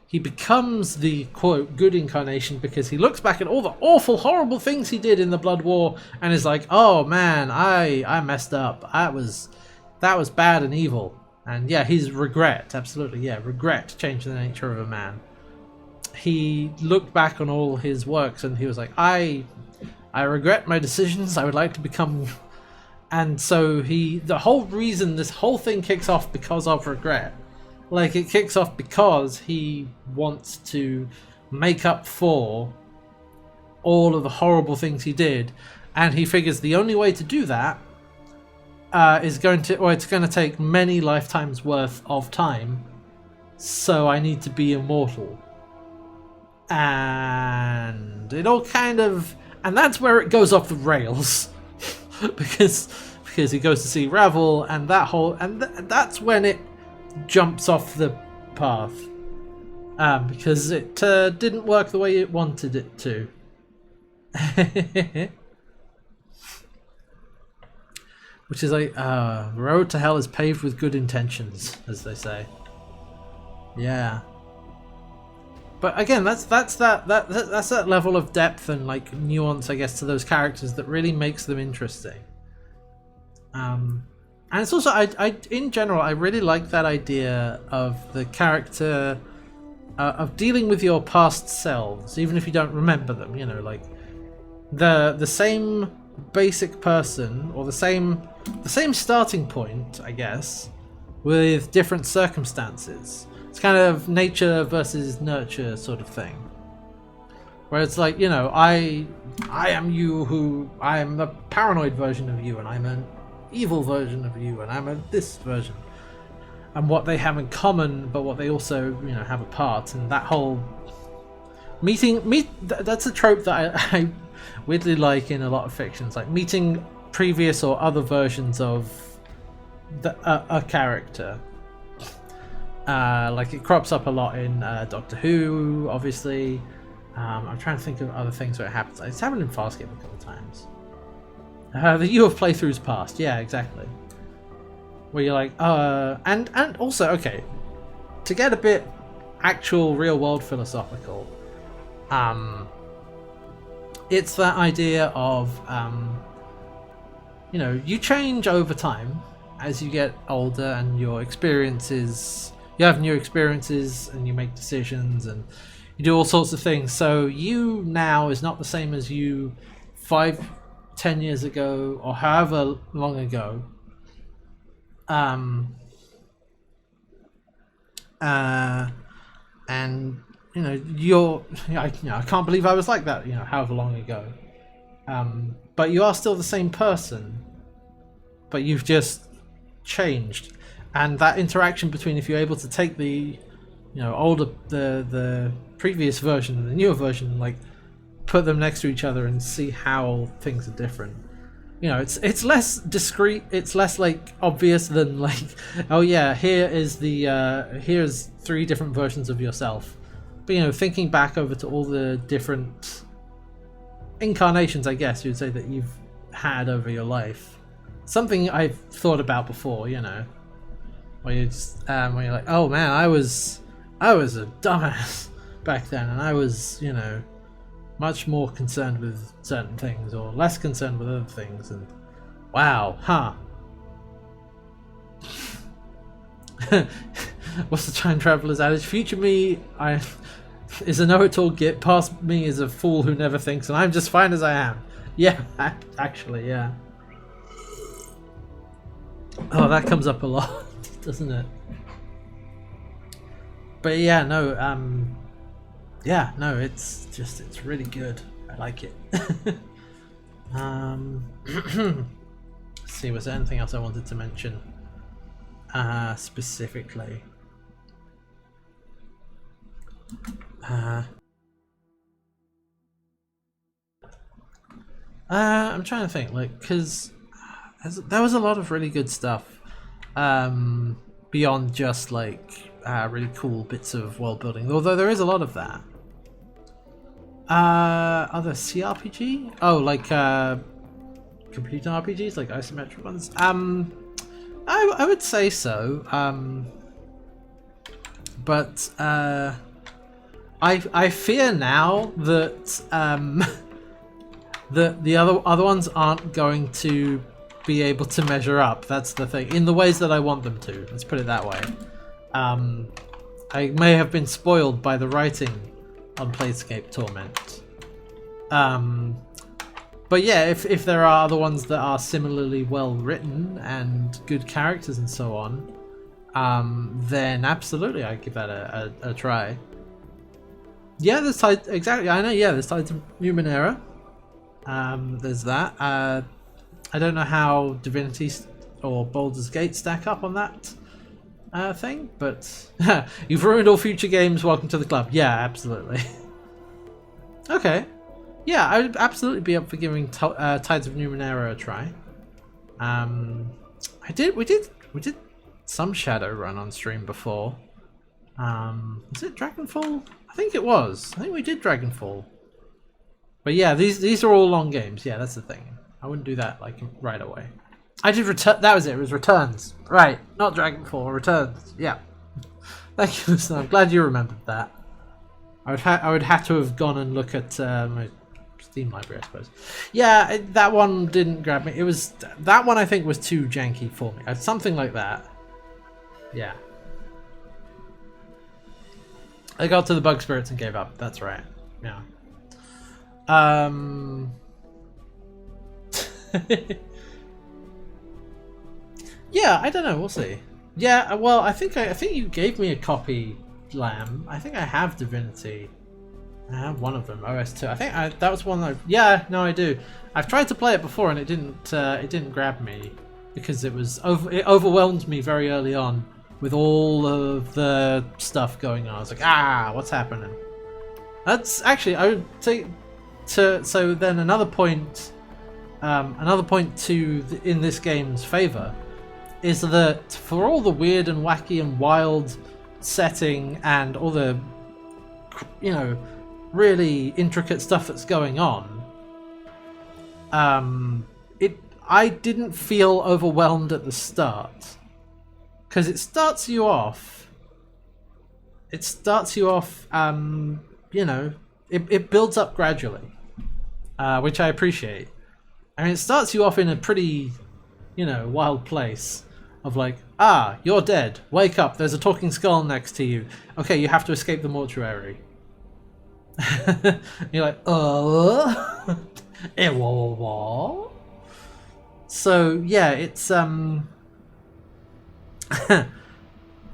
he becomes the quote good incarnation because he looks back at all the awful, horrible things he did in the Blood War and is like, oh man, I messed up. That was bad and evil. And yeah, he's regret, absolutely, yeah, regret changed the nature of a man. He looked back on all his works and he was like, I regret my decisions. I would like to become, and so the whole reason this whole thing kicks off because of regret. Like, it kicks off because he wants to make up for all of the horrible things he did, and he figures the only way to do that it's going to take many lifetimes worth of time. So I need to be immortal, and it all kind of. And that's where it goes off the rails, because he goes to see Ravel, and that's when it jumps off the path, because it didn't work the way it wanted it to. Which is like, the road to hell is paved with good intentions, as they say. Yeah. But again, that's that level of depth and like nuance, I guess, to those characters that really makes them interesting. And it's also, I in general, I really like that idea of the character of dealing with your past selves, even if you don't remember them. You know, like the same basic person, or the same starting point, I guess, with different circumstances. It's kind of nature versus nurture sort of thing, where it's like, you know, I am you, who I am the paranoid version of you, and I'm an evil version of you, and I'm this version, and what they have in common, but what they also, you know, have apart, and that whole that's a trope that I weirdly like in a lot of fictions, like meeting previous or other versions of a character. Like it crops up a lot in Doctor Who, obviously. I'm trying to think of other things where it happens. It's happened in Planescape a couple of times. The You of Playthroughs Past, yeah, exactly. Where you're like, and also, okay, to get a bit actual real world philosophical, it's that idea of, you know, you change over time as you get older and your experiences you have new experiences and you make decisions and you do all sorts of things. So you now is not the same as you 5-10 years ago or however long ago. And I can't believe I was like that, however long ago. But you are still the same person, but you've just changed. And that interaction between, if you're able to take the older the previous version and the newer version, like put them next to each other and see how things are different. It's less discreet, it's less like obvious than like, oh yeah, here's 3 different versions of yourself. But thinking back over to all the different incarnations, I guess you'd say, that you've had over your life. Something I've thought about before, where you're like, oh man, I was a dumbass back then, and I was, much more concerned with certain things or less concerned with other things, and wow, what's the time traveler's adage? Future me is a know-it-all git, past me is a fool who never thinks, and I'm just fine as I am. Yeah, actually, yeah. Oh, that comes up a lot, doesn't it? But yeah, no, it's really good. I like it. Let's see, was there anything else I wanted to mention specifically? I'm trying to think, because there was a lot of really good stuff beyond just really cool bits of world building, although there is a lot of that. Other CRPG? Oh, computer RPGs, like isometric ones? I would say so. But I fear now that the other ones aren't going to be able to measure up. That's the thing, in the ways that I want them to. Let's put it that way. I may have been spoiled by the writing on Planescape Torment. But yeah, if there are other ones that are similarly well written and good characters and so on, then absolutely I'd give that a try. Yeah, there's exactly. I know. Yeah, there's Tides of Numenera. There's that. I don't know how Divinity or Baldur's Gate stack up on that thing, but you've ruined all future games. Welcome to the club. Yeah, absolutely. Okay. Yeah, I would absolutely be up for giving Tides of Numenera a try. We did some Shadowrun on stream before. Was it Dragonfall? I think it was. I think we did Dragonfall. But yeah, these are all long games. Yeah, that's the thing. I wouldn't do that right away. I did Return. That was it. It was Returns. Right, not Dragonfall. Returns. Yeah. Thank you. I'm glad you remembered that. I would have to have gone and look at my Steam library, I suppose. Yeah, that one didn't grab me. That one I think was too janky for me. Something like that. Yeah. I got to the Bug Spirits and gave up. That's right. Yeah. Yeah, I don't know. We'll see. Yeah, well, I think you gave me a copy, Lamb. I think I have Divinity. I have one of them, OS2. I think that was one. Yeah, no, I do. I've tried to play it before and it didn't grab me because it overwhelmed me very early on with all of the stuff going on. I was like, what's happening? That's actually, I would say, so then another point in this game's favor is that for all the weird and wacky and wild setting and all the, really intricate stuff that's going on, I didn't feel overwhelmed at the start, because it starts you off. It builds up gradually, which I appreciate. I mean, it starts you off in a pretty, wild place, of like, ah, you're dead. Wake up. There's a talking skull next to you. Okay, you have to escape the mortuary. You're like, what? So yeah, it's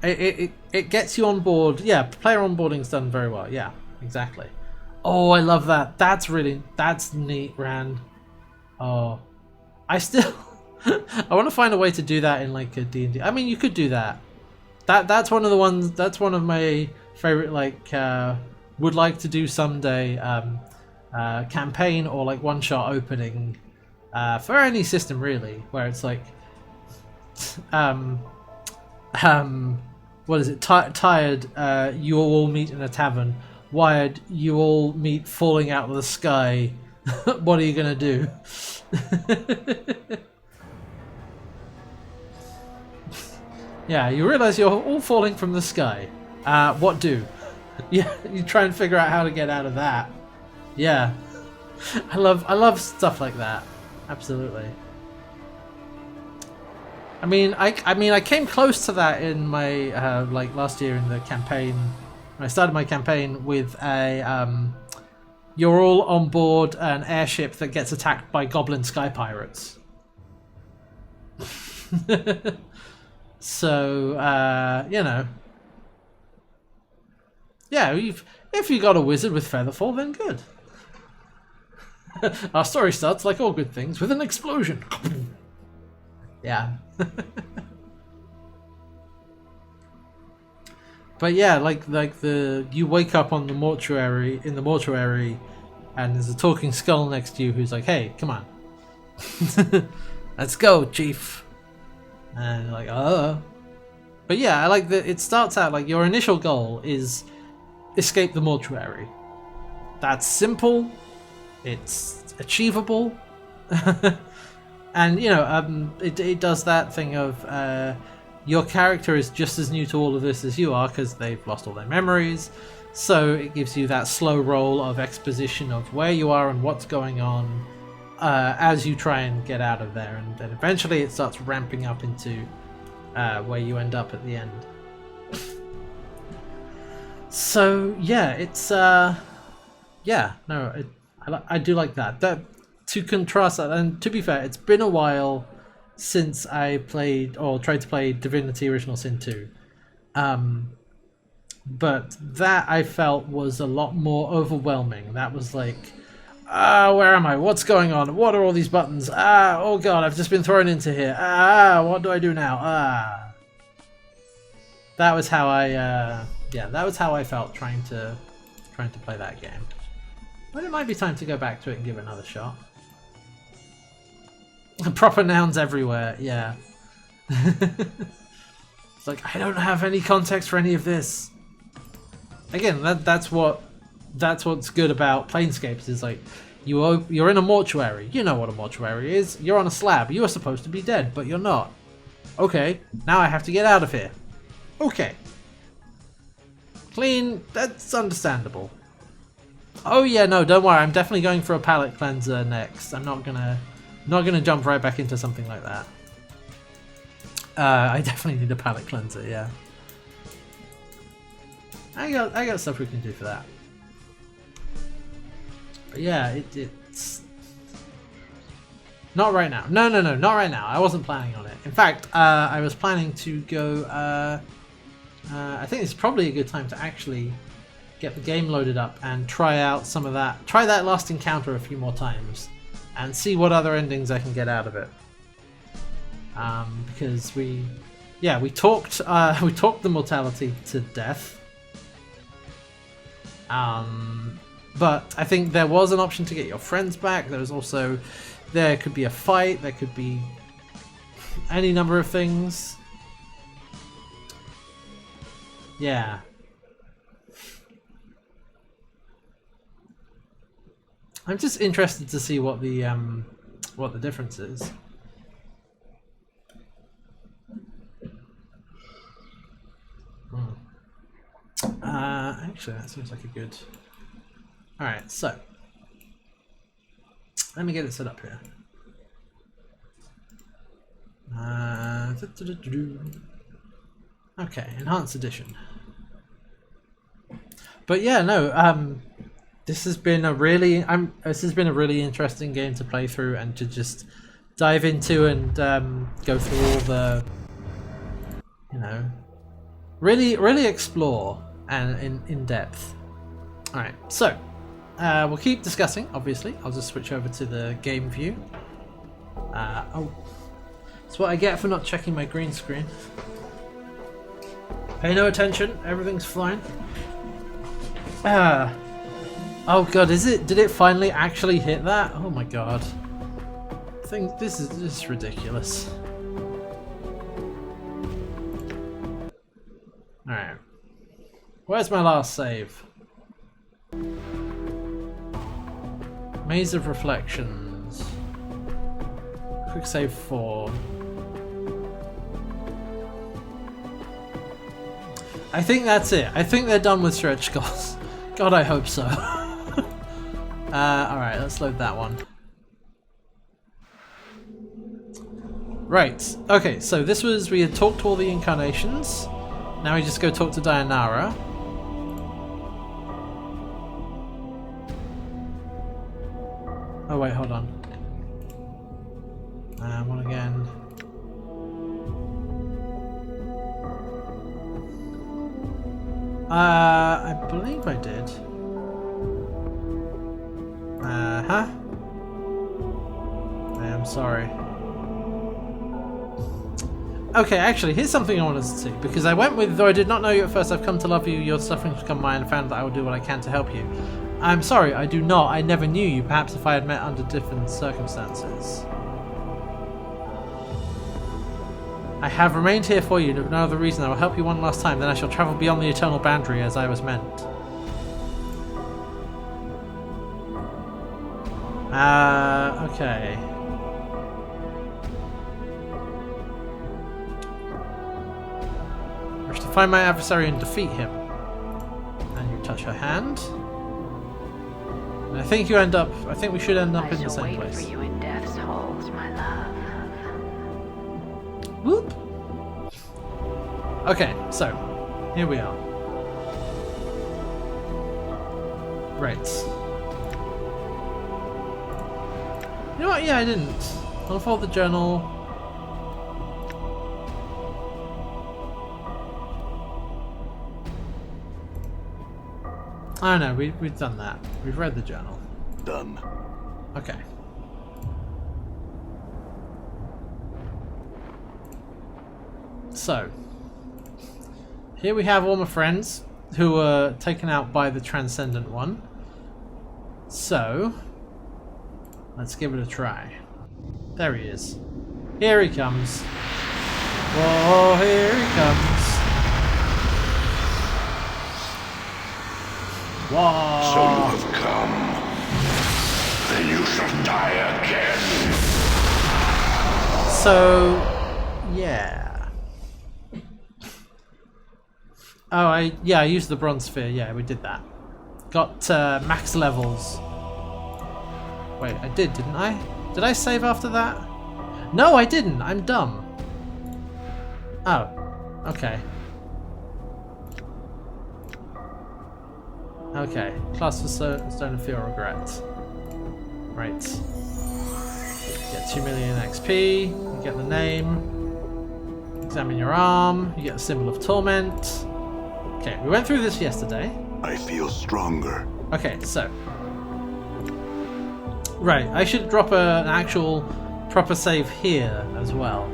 it gets you on board. Yeah, player onboarding's done very well. Yeah, exactly. Oh, I love that. That's neat, Rand. Oh, I still I want to find a way to do that in like a D&D. I mean, you could do that. That's one of the ones. That's one of my favorite. Like, would like to do someday. Campaign or like one-shot opening for any system really, where it's like, what is it? Tired. You all meet in a tavern. Wired. You all meet falling out of the sky. What are you gonna do? Yeah, you realize you're all falling from the sky. What do? Yeah, you try and figure out how to get out of that. Yeah, I love stuff like that. Absolutely. I mean, I came close to that in my like last year in the campaign. When I started my campaign with a you're all on board an airship that gets attacked by goblin sky pirates. So you know, yeah, if you got a wizard with Featherfall, then good. Our story starts, like all good things, with an explosion. Yeah. But yeah, like you wake up on the mortuary and there's a talking skull next to you who's like, "Hey, come on, let's go, Chief." And you're like, "Oh." But yeah, I like that. It starts out like your initial goal is escape the mortuary. That's simple. It's achievable. And you know, it does that thing of your character is just as new to all of this as you are because they've lost all their memories. So it gives you that slow roll of exposition of where you are and what's going on as you try and get out of there, and then eventually it starts ramping up into where you end up at the end. So yeah, it's yeah, no, I do like that. That to contrast that, and to be fair, it's been a while since I played or tried to play Divinity Original Sin 2. But that I felt was a lot more overwhelming. That was like, where am I? What's going on? What are all these buttons? Oh god, I've just been thrown into here. What do I do now? That was how I, yeah, that was how I felt trying to play that game. But it might be time to go back to it and give it another shot. Proper nouns everywhere, yeah. It's like, I don't have any context for any of this. Again, that's what's good about Planescapes is like, you're in a mortuary. You know what a mortuary is. You're on a slab. You are supposed to be dead, but you're not. Okay, now I have to get out of here. Okay. Clean, that's understandable. Oh yeah, no, don't worry. I'm definitely going for a palate cleanser next. I'm not gonna jump right back into something like that. I definitely need a palate cleanser, yeah. I got stuff we can do for that. But yeah, it's not right now. No, not right now. I wasn't planning on it. In fact, I was planning to go. I think it's probably a good time to actually get the game loaded up and try out some of that. Try that last encounter a few more times and see what other endings I can get out of it. Because we talked the mortality to death. But I think there was an option to get your friends back. There was also, there could be a fight. There could be any number of things. Yeah. I'm just interested to see what the difference is. Actually, that seems like a good. All right, so let me get it set up here. Okay, enhanced edition. But yeah, no. This has been a really interesting game to play through and to just dive into and go through all the, really explore and in depth. All right, so we'll keep discussing. Obviously, I'll just switch over to the game view. Oh, that's what I get for not checking my green screen. Pay no attention. Everything's fine. Oh god, did it finally actually hit that? Oh my god. This is ridiculous. Alright. Where's my last save? Maze of Reflections. Quick save 4. I think that's it. I think they're done with stretch goals. God, I hope so. Alright, let's load that one. Right, okay, so this was, we had talked to all the incarnations. Now we just go talk to Dayanara. Oh wait, hold on. One again. I believe I did. I am sorry. Okay, actually, here's something I wanted to see. Because I went with, though I did not know you at first, I've come to love you, your suffering has become mine, and found that I will do what I can to help you. I'm sorry, I do not. I never knew you, perhaps if I had met under different circumstances. I have remained here for you, no other reason. I will help you one last time, then I shall travel beyond the eternal boundary as I was meant. Okay. I wish to find my adversary and defeat him. And you touch her hand. And I think we should end up in the same place. I shall wait for you in death's halls, my love. Whoop. Okay, so here we are. Right. You know what? Yeah, I didn't. Unfold the journal. I know, we've done that. We've read the journal. Done. Okay. So, here we have all my friends who were taken out by the Transcendent One. So, let's give it a try. There he is. Here he comes. Whoa, here he comes. Whoa. So you have come. Then you shall die again. So, yeah. Oh, I used the bronze sphere. Yeah, we did that. Got max levels. Wait, I did, didn't I? Did I save after that? No, I didn't. I'm dumb. Oh, okay. Okay, class for Stone of Fear Regret. Right. Get 2 million XP. You get the name. Examine your arm. You get the symbol of Torment. Okay, we went through this yesterday. I feel stronger. Okay, so. Right, I should drop an actual proper save here as well.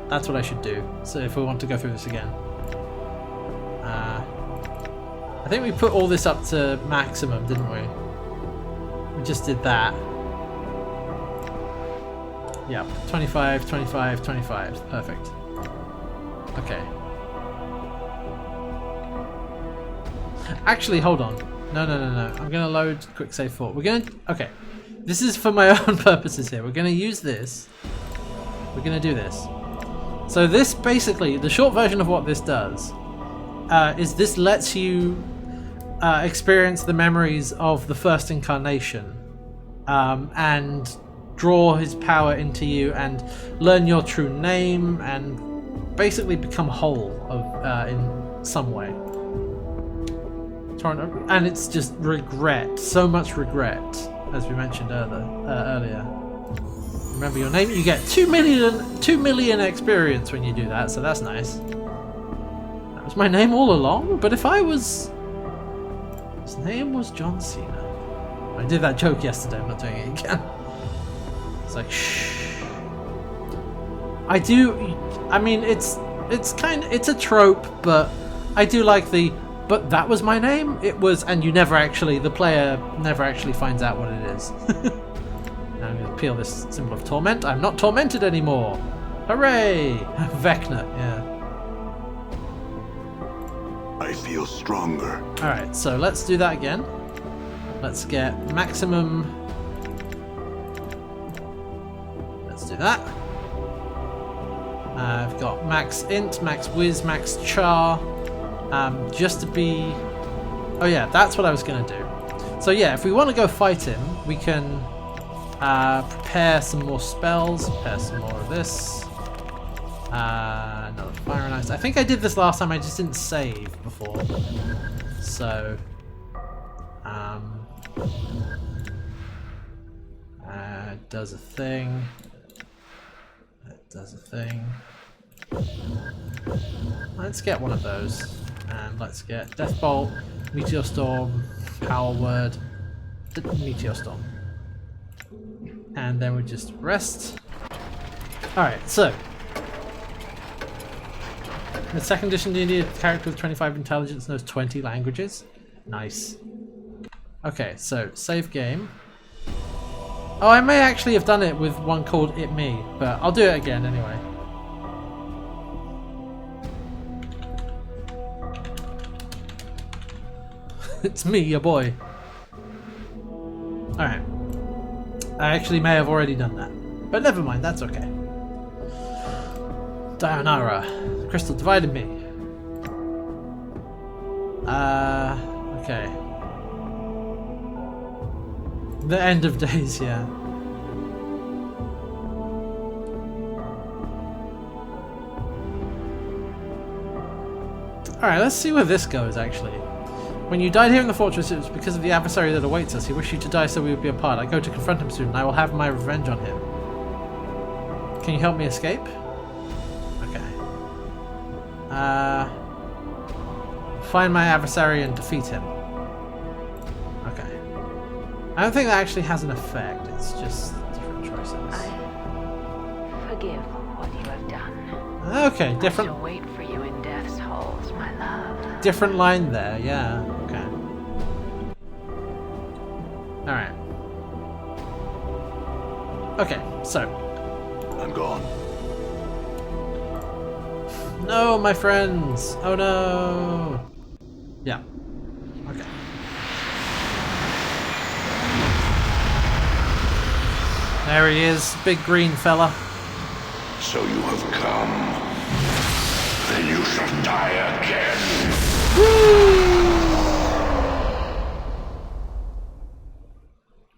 That's what I should do. So if we want to go through this again. I think we put all this up to maximum, didn't we? We just did that. Yep, 25, 25, 25. Perfect. Okay. Actually, hold on. No. I'm going to load quick save 4. We're going to... Okay. This is for my own purposes here. We're going to use this. We're going to do this. So this basically, the short version of what this does is this lets you experience the memories of the first incarnation and draw his power into you and learn your true name and basically become whole of in some way. Torment, and it's just regret, so much regret, as we mentioned earlier. Remember your name. You get 2 million experience when you do that, so that's nice. That was my name all along. But if I was, his name was John Cena. I did that joke yesterday. I'm not doing it again. It's like shh. I do. I mean, it's a trope, but I do like the. But that was my name. It was, and the player never actually finds out what it is. Now I'm going to peel this symbol of torment. I'm not tormented anymore. Hooray! Vecna, yeah. I feel stronger. Alright, so let's do that again. Let's get maximum. Let's do that. I've got max int, max whiz, max char. Just to be... Oh yeah, that's what I was going to do. So yeah, if we want to go fight him, we can prepare some more spells, prepare some more of this. Another fire and ice. I think I did this last time, I just didn't save before. So... does a thing. That does a thing. Let's get one of those. And let's get Death Bolt, Meteor Storm, Power Word, Meteor Storm. And then we just rest. Alright, so. In the second edition, you need a character with 25 intelligence knows 20 languages. Nice. Okay, so save game. Oh, I may actually have done it with one called It Me, but I'll do it again anyway. It's me, your boy. Alright. I actually may have already done that. But never mind, that's okay. Dionara. The crystal divided me. Okay. The end of days, yeah. Alright, let's see where this goes, actually. When you died here in the fortress, it was because of the adversary that awaits us. He wished you to die so we would be apart. I go to confront him soon, and I will have my revenge on him. Can you help me escape? Okay. Find my adversary and defeat him. Okay. I don't think that actually has an effect. It's just different choices. I forgive what you have done. Okay, different. I shall wait for you in death's halls, my love. Different line there, yeah. Okay. Alright. Okay, so. I'm gone. No, my friends! Oh no! Yeah. Okay. There he is, big green fella. So you have come. Then you shall die again.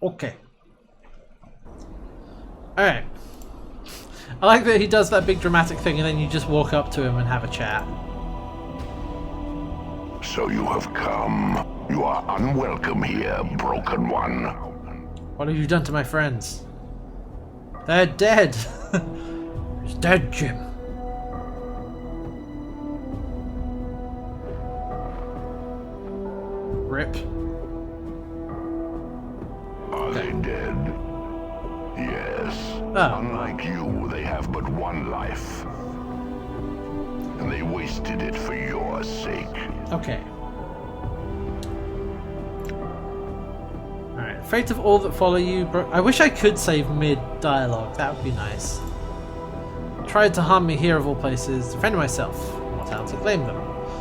Okay. Alright. I like that he does that big dramatic thing and then you just walk up to him and have a chat. So you have come. You are unwelcome here, broken one. What have you done to my friends? They're dead. He's dead, Jim. Rip. Are they dead? Yes. Oh. Unlike you, they have but one life. And they wasted it for your sake. Okay. Alright. Fate of all that follow you. I wish I could save mid-dialogue. That would be nice. Tried to harm me here of all places. Defend myself. Not how to blame them.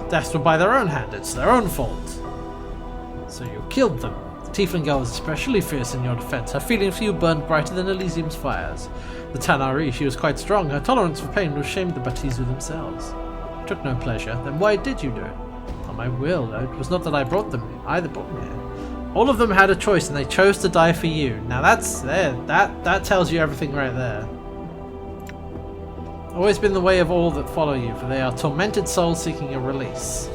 Deaths were by their own hand. It's their own fault. So you killed them. The Tiefling girl was especially fierce in your defense. Her feeling for you burned brighter than Elysium's fires. The Tanari, she was quite strong. Her tolerance for pain was shamed the Batizu themselves. Took no pleasure. Then why did you do it? On my will, though. It was not that I brought them here. Either brought them here. All of them had a choice, and they chose to die for you. Now that's there. That tells you everything right there. Always been the way of all that follow you, for they are tormented souls seeking a release.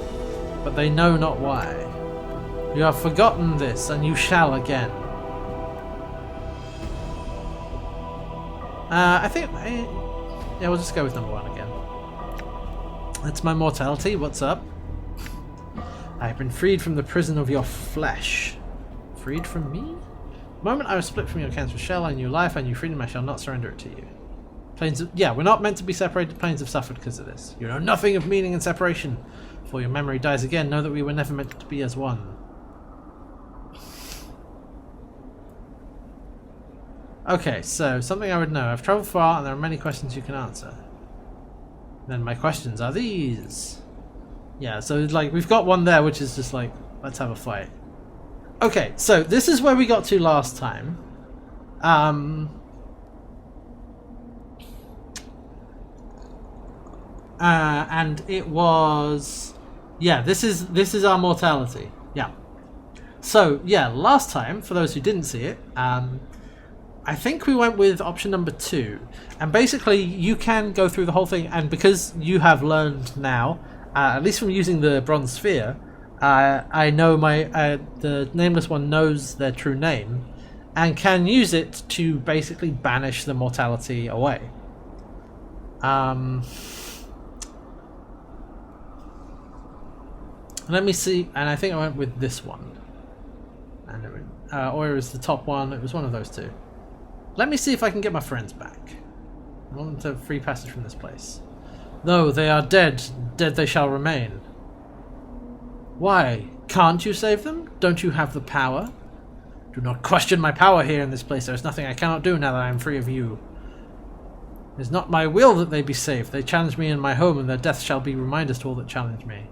But they know not why. You have forgotten this, and you shall again. Yeah, we'll just go with number 1 again. That's my mortality. What's up? I have been freed from the prison of your flesh. Freed from me? The moment I was split from your cancerous shell, I knew life, I knew freedom, I shall not surrender it to you. Yeah, we're not meant to be separated. Planes have suffered because of this. You know nothing of meaning and separation. Before your memory dies again, know that we were never meant to be as one. Okay, so something I would know. I've travelled far and there are many questions you can answer. Then my questions are these. Yeah, so like we've got one there which is just like, let's have a fight. Okay, so this is where we got to last time. And it was, yeah, this is our mortality. Yeah. So yeah, last time, for those who didn't see it, I think we went with option number 2, and basically you can go through the whole thing, and because you have learned now, at least from using the bronze sphere, I know the nameless one knows their true name, and can use it to basically banish the mortality away. Let me see, and I think I went with this one, and or it was the top one. It was one of those two. Let me see if I can get my friends back. I want them to have free passage from this place. No, they are dead. Dead they shall remain. Why? Can't you save them? Don't you have the power? Do not question my power here in this place. There is nothing I cannot do now that I am free of you. It is not my will that they be saved. They challenge me in my home, and their death shall be reminders to all that challenge me.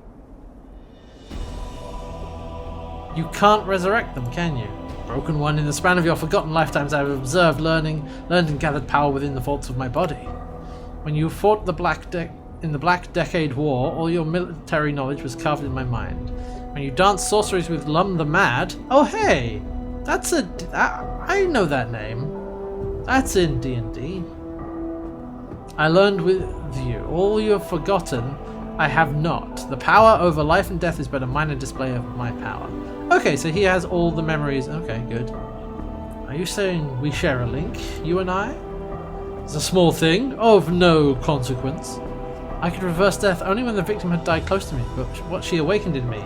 You can't resurrect them, can you? Broken one, in the span of your forgotten lifetimes I have observed, learned and gathered power within the vaults of my body. When you fought in the Black Decade War, all your military knowledge was carved in my mind. When you danced sorceries with Lum the Mad... Oh hey! That's I know that name. That's in D&D. I learned with you. All you have forgotten, I have not. The power over life and death is but a minor display of my power. Okay, so he has all the memories. Okay, good. Are you saying we share a link, you and I? It's a small thing, of no consequence. I could reverse death only when the victim had died close to me, but what she awakened in me.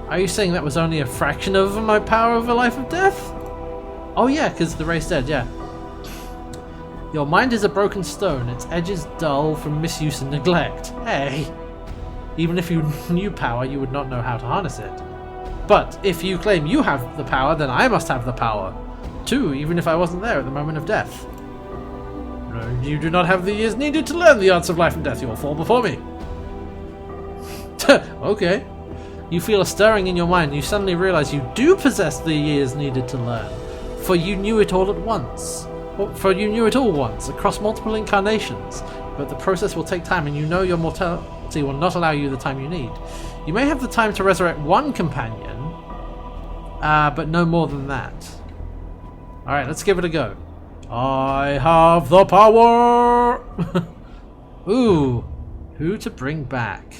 Are you saying that was only a fraction of my power over life and death? Oh yeah, because the race dead, yeah. Your mind is a broken stone, its edges dull from misuse and neglect. Hey! Even if you knew power, you would not know how to harness it. But if you claim you have the power, then I must have the power, too, even if I wasn't there at the moment of death. No, you do not have the years needed to learn the arts of life and death. You will fall before me. Okay. You feel a stirring in your mind. You suddenly realize you do possess the years needed to learn, for you knew it all at once. For you knew it all once, across multiple incarnations. But the process will take time, and you know your mortality will not allow you the time you need. You may have the time to resurrect one companion, but no more than that. Alright, let's give it a go. I have the power! Ooh, who to bring back?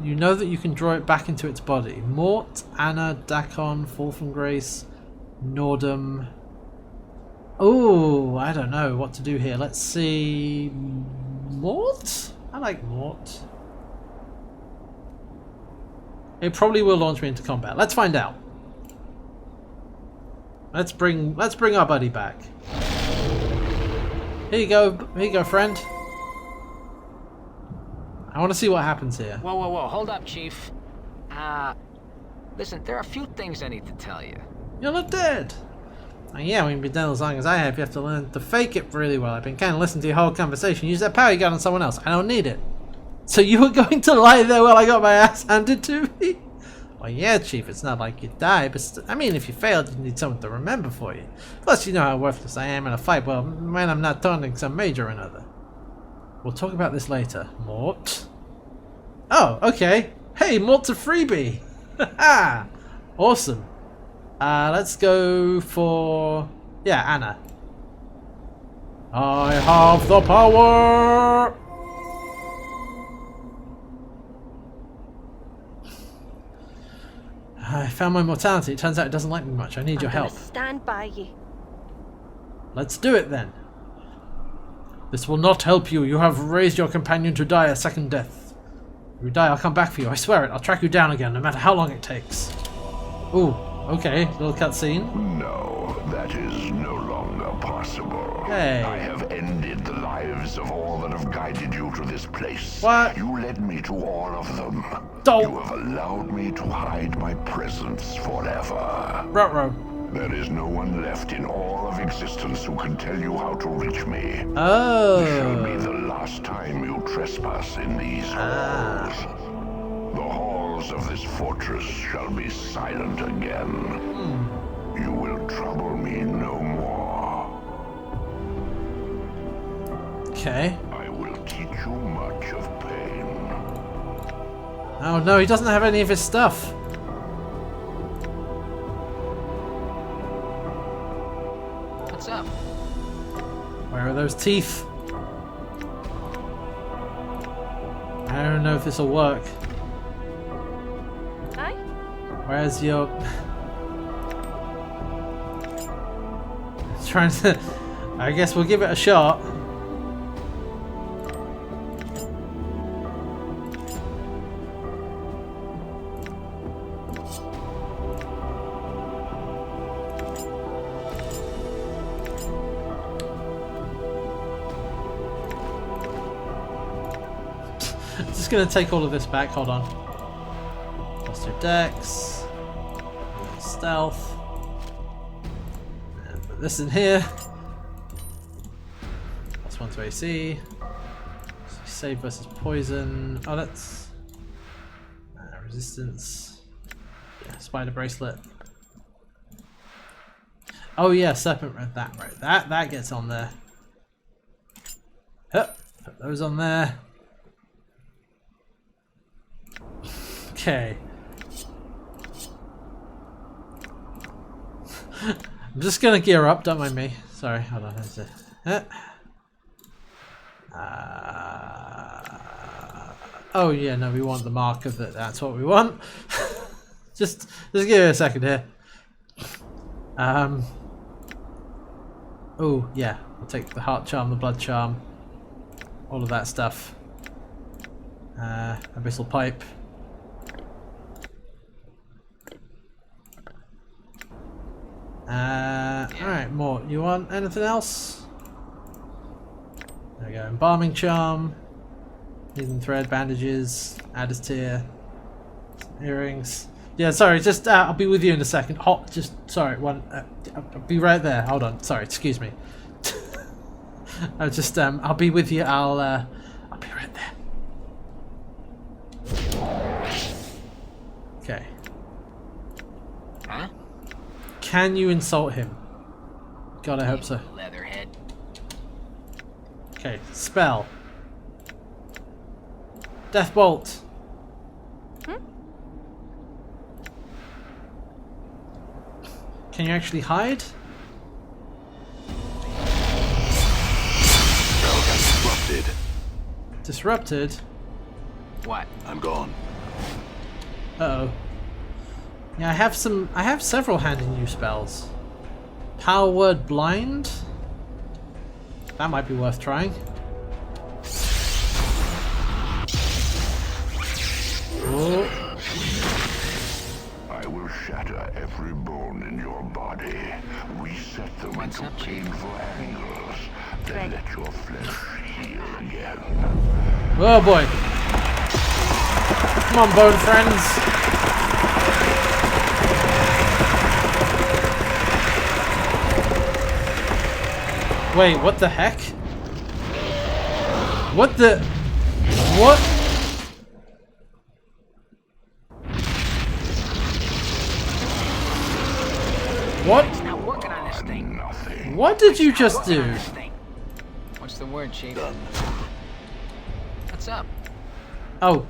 You know that you can draw it back into its body. Mort, Anna, Dakon, Fall from Grace, Nordum. Oh, I don't know what to do here. Let's see. Mort? I like Mort. It probably will launch me into combat. Let's find out. Let's bring our buddy back. Here you go, friend. I want to see what happens here. Whoa, hold up, Chief. Listen, there are a few things I need to tell you. You're not dead. Oh, yeah, when you've been dead as long as I have, you have to learn to fake it really well. I've been kind of listening to your whole conversation. Use that power you got on someone else. I don't need it. So you were going to lie there while I got my ass handed to me? Well, yeah, Chief, it's not like you die, but I mean, if you failed, you need someone to remember for you. Plus, you know how worthless I am in a fight, well, when I'm not taunting some mage or another. We'll talk about this later. Mort? Oh, okay. Hey, Mort's a freebie! Haha! Awesome. Let's go for... Yeah, Anna. I have the power! I found my mortality. It turns out it doesn't like me much. I need your help. Stand by you. Let's do it then. This will not help you. You have raised your companion to die a second death. If you die, I'll come back for you. I swear it. I'll track you down again, no matter how long it takes. Ooh, okay. Little cutscene. No, that is no longer possible. Hey. I have ended the lives of all that have guided you to this place. What? You led me to all of them. Don't. You have allowed me to hide my presence forever. Ruh-roh. There is no one left in all of existence who can tell you how to reach me. Oh. This shall be the last time you trespass in these halls. The halls of this fortress shall be silent again. You will trouble me no more. Okay. I will teach you much of pain. Oh no, he doesn't have any of his stuff. What's up? Where are those teeth? I don't know if this will work. Aye? Where's your... Trying to... I guess we'll give it a shot. Just gonna take all of this back, hold on. Plus your dex. Stealth. And put this in here. Plus 1 to AC. Save versus poison. Oh, that's resistance. Yeah, spider bracelet. Oh yeah, serpent red. That right. That gets on there. Hup, put those on there. Okay. I'm just gonna gear up. Don't mind me. Sorry. Hold on. Oh yeah, no, we want the marker. That's what we want. just give me a second here. Oh yeah, I'll take the heart charm, the blood charm, all of that stuff. Abyssal pipe. Alright, more. You want anything else? There we go. Embalming charm. Hidden thread, bandages, Addis tear, earrings. Yeah, sorry, just I'll be with you in a second. Sorry, I'll be right there. Hold on. Sorry, excuse me. I'll be with you. I'll be right there. Okay. Huh? Can you insult him? God, I hope so. Leatherhead. Okay, spell. Death bolt. Can you actually hide? Spell got disrupted. Disrupted? What? I'm gone. Uh-oh. Yeah, I have several handing you spells. Power word blind? That might be worth trying. Oh. I will shatter every bone in your body, reset them What's into up, Chief? painful angles, then let your flesh heal again. Oh boy. Come on, bone friends. Wait, what the heck? What the... What? What? It's not working on this thing. Nothing. What did you just Working do? on this thing. What's the word, Chief? Done. What's up? Oh.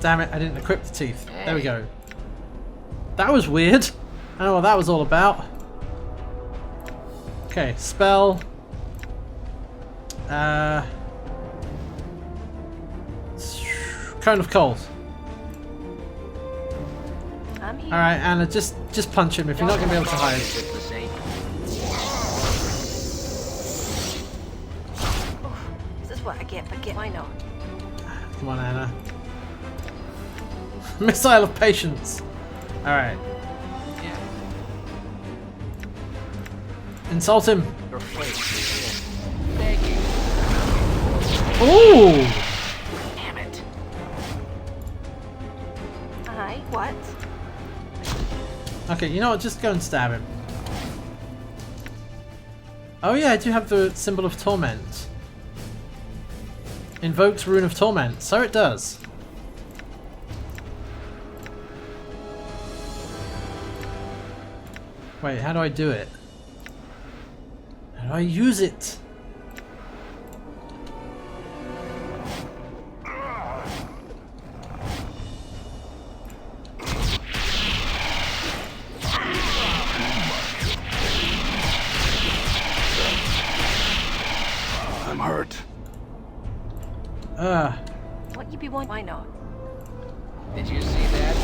Damn it, I didn't equip the teeth. There we go. That was weird. I don't know what that was all about. Okay, spell. Cone of cold. I'm here. Alright, Anna, just punch him if you're not going to be able to hide. It's the same. This is what I get for why not? Come on, Anna. Missile of patience. Alright. Yeah. Insult him. Your face. Thank you. Ooh! Damn it. Aye, what? Okay, you know what? Just go and stab him. Oh yeah, I do have the symbol of torment. Invokes Rune of Torment. So it does. Wait, how do I do it? How do I use it? I'm hurt. What you be want? Why not? Did you see that?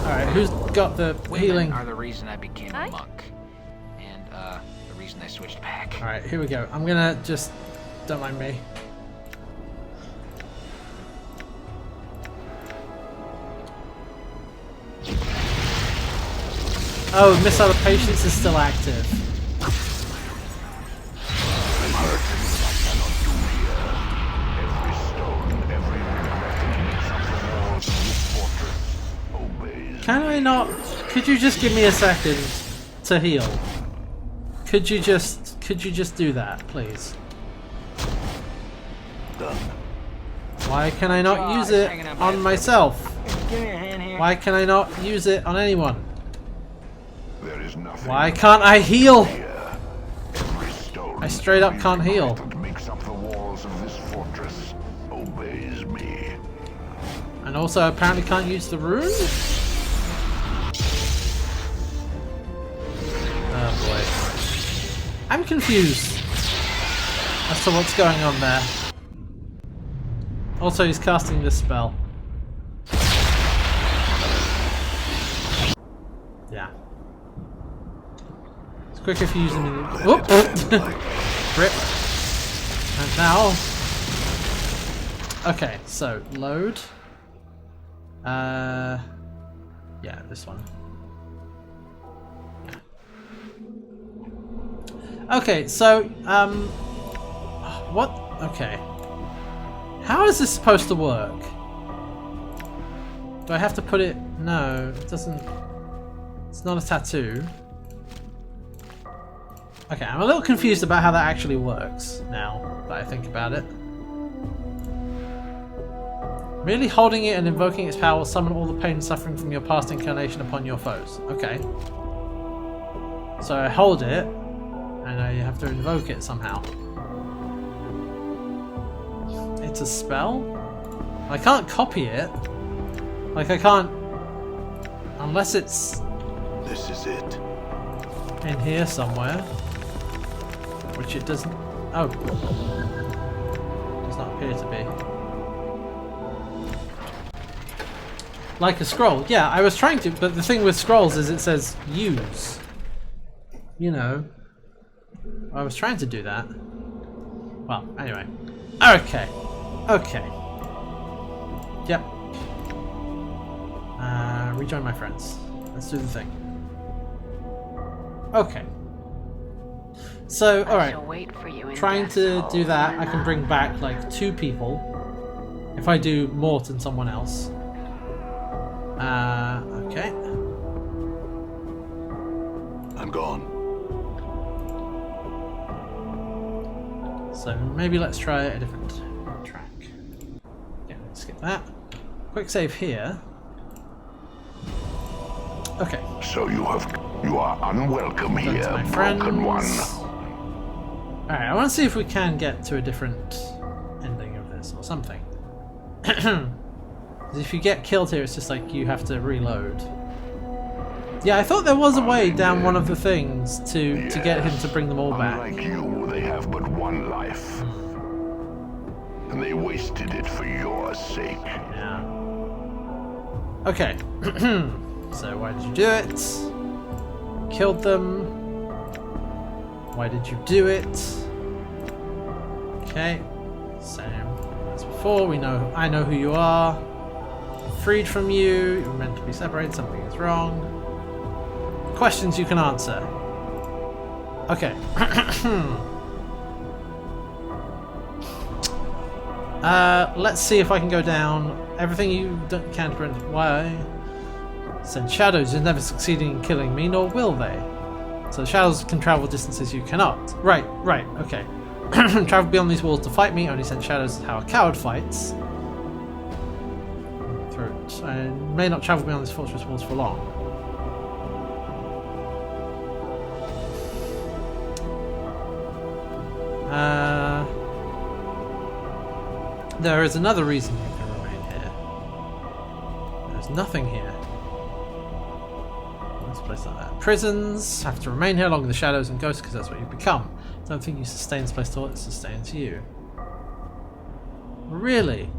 Alright, who's got the Women healing? are the reason I became Aye. a monk. And, the reason I switched back. Alright, here we go. I'm gonna just... Don't mind me. Oh, Missile of Patience is still active. I'm hurt. Every stone, every walls of this fortress obeys. Can I not... Could you just give me a second to heal? Could you just do that, please? Done. Why can I not use it on myself? Give me a hand here. Why can I not use it on anyone? There is nothing. Why can't I heal? Here. Every stone, I straight up every can't heal. that makes up the walls of this fortress obeys me. And also apparently can't use the rune? Oh boy. I'm confused as to what's going on there. Also, he's casting this spell. Yeah. It's quicker if you use them in... Whoop! Rip. And now... Okay, so, load. Yeah, this one. Okay, so, what? Okay. How is this supposed to work? Do I have to put it? No, it doesn't. It's not a tattoo. Okay, I'm a little confused about how that actually works now that I think about it. Merely holding it and invoking its power will summon all the pain and suffering from your past incarnation upon your foes. Okay. So I hold it, and I have to invoke it somehow. It's a spell? I can't copy it. Like I can't... Unless it's This is it. in here somewhere. Which it doesn't... Oh. Does not appear to be. Like a scroll. Yeah, I was trying to, but the thing with scrolls is it says use. You know. I was trying to do that. Well, anyway. Okay. Okay. Yep. Rejoin my friends. Let's do the thing. Okay. So, I alright. shall wait for you in Trying death's to hall. do that, I can bring back like 2 people. If I do Mort and someone else. Okay. I'm gone. So maybe let's try a different track. Yeah, skip that. Quick save here. Okay. So you are unwelcome Go here, to my friends. broken one. Alright, I want to see if we can get to a different ending of this or something. If you get killed here, it's just like you have to reload. Yeah, I thought there was a way down one of the things to get him to bring them all back. Unlike you, they have but one life. And they wasted it for your sake. Yeah. Okay. So why did you do it? Killed them. Why did you do it? Okay. Same as before. I know who you are. Freed from you. You're meant to be separated. Something is wrong. Questions you can answer. Okay. Let's see if I can go down. Everything you can't prevent. Why? Send shadows is never succeeding in killing me, nor will they. So the shadows can travel distances you cannot. Right, okay. Travel beyond these walls to fight me, only send shadows is how a coward fights. Throat. I may not travel beyond this fortress walls for long. There is another reason you can remain here. There's nothing here. Let's place like that. Prisons have to remain here along with the shadows and ghosts because that's what you've become. Don't think you sustain this place till it sustains you. Really?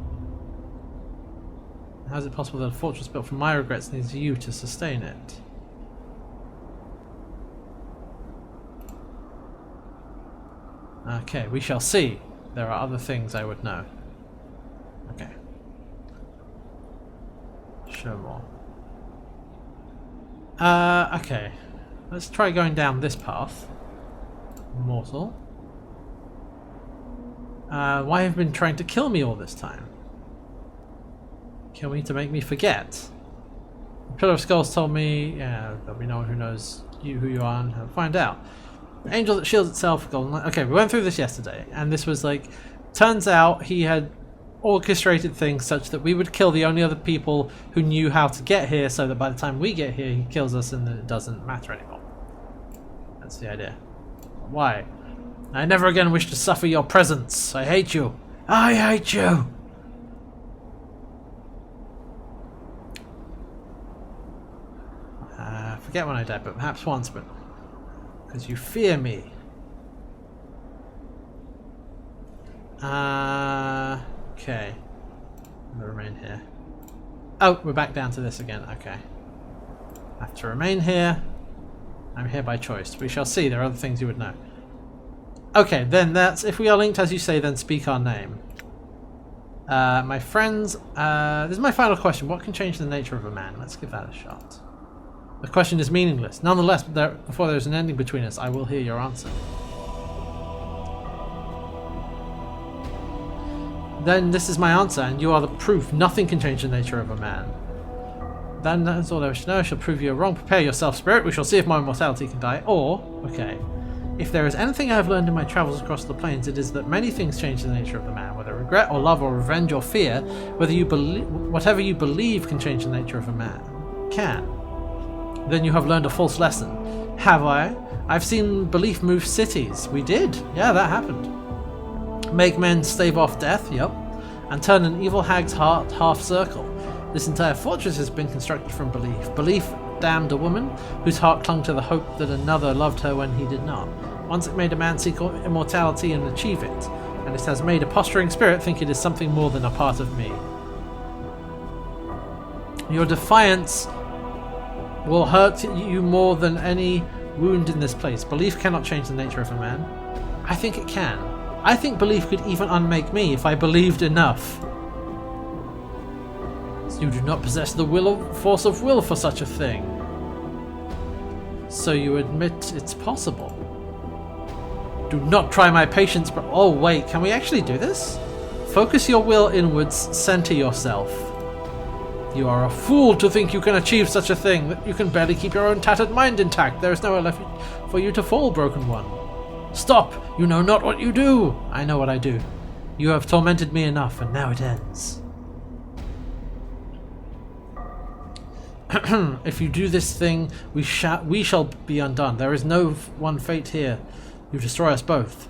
How is it possible that a fortress built from my regrets needs you to sustain it? Okay, we shall see. There are other things I would know. Okay. Show more. Okay. Let's try going down this path. Mortal. Why have you been trying to kill me all this time? Kill me to make me forget. The Pillar of Skulls told me, yeah, there'll be no one who knows who you are and how to find out. The angel that shields itself, golden light. Okay, we went through this yesterday, and this was like, turns out he had orchestrated things such that we would kill the only other people who knew how to get here, so that by the time we get here, he kills us and then it doesn't matter anymore. That's the idea. Why? I never again wish to suffer your presence. I hate you. I hate you. Forget when I died, but perhaps once, but because you fear me. Okay. I'm gonna remain here. Oh, we're back down to this again. Okay. I have to remain here. I'm here by choice. We shall see. There are other things you would know. Okay, then that's... If we are linked, as you say, then speak our name. My friends... this is my final question. What can change the nature of a man? Let's give that a shot. The question is meaningless. Nonetheless, before there is an ending between us, I will hear your answer. Then this is my answer, and you are the proof. Nothing can change the nature of a man. Then that's all there is to know. I shall prove you are wrong. Prepare yourself, spirit. We shall see if my immortality can die. Or, okay, if there is anything I have learned in my travels across the plains, it is that many things change the nature of the man. Whether regret or love or revenge or fear, whatever you believe can change the nature of a man. Can. Then you have learned a false lesson. Have I? I've seen belief move cities. We did. Yeah, that happened. Make men stave off death. Yep. And turn an evil hag's heart half circle. This entire fortress has been constructed from belief. Belief damned a woman whose heart clung to the hope that another loved her when he did not. Once it made a man seek immortality and achieve it, and it has made a posturing spirit think it is something more than a part of me. Your defiance will hurt you more than any wound in this place. Belief cannot change the nature of a man. I think it can. I think belief could even unmake me if I believed enough. You do not possess the force of will for such a thing. So you admit it's possible. Do not try my patience, but oh wait, can we actually do this? Focus your will inwards, center yourself. You are a fool to think you can achieve such a thing, that you can barely keep your own tattered mind intact. There is nowhere left for you to fall, broken one. Stop! You know not what you do! I know what I do. You have tormented me enough, and now it ends. If you do this thing, we shall be undone. There is no one fate here. You destroy us both.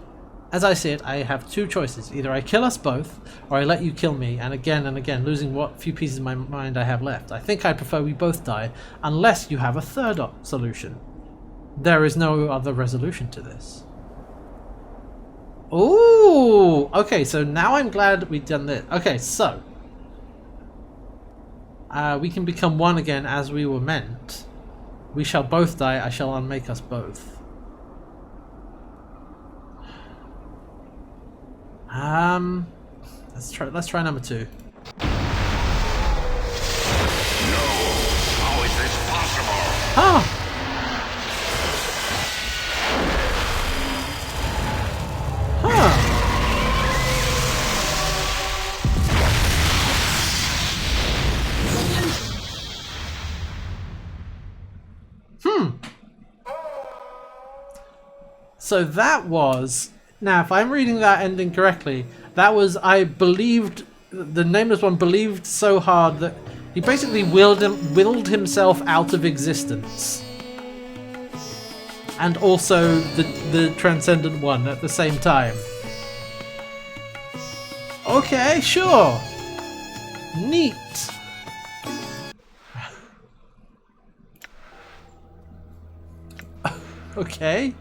as I see it, I have two choices. Either I kill us both, or I let you kill me, and again, losing what few pieces of my mind I have left. I think I'd prefer we both die, unless you have a third solution. There is no other resolution to this. Ooh! Okay, so now I'm glad we've done this. Okay, so... we can become one again as we were meant. We shall both die, I shall unmake us both. Let's try number 2. No! How is this possible? Ah! Huh. So that was... Now, if I'm reading that ending correctly, that was, I believed, the Nameless One believed so hard that he basically willed himself out of existence. And also the Transcendent One at the same time. Okay, sure. Neat. Okay.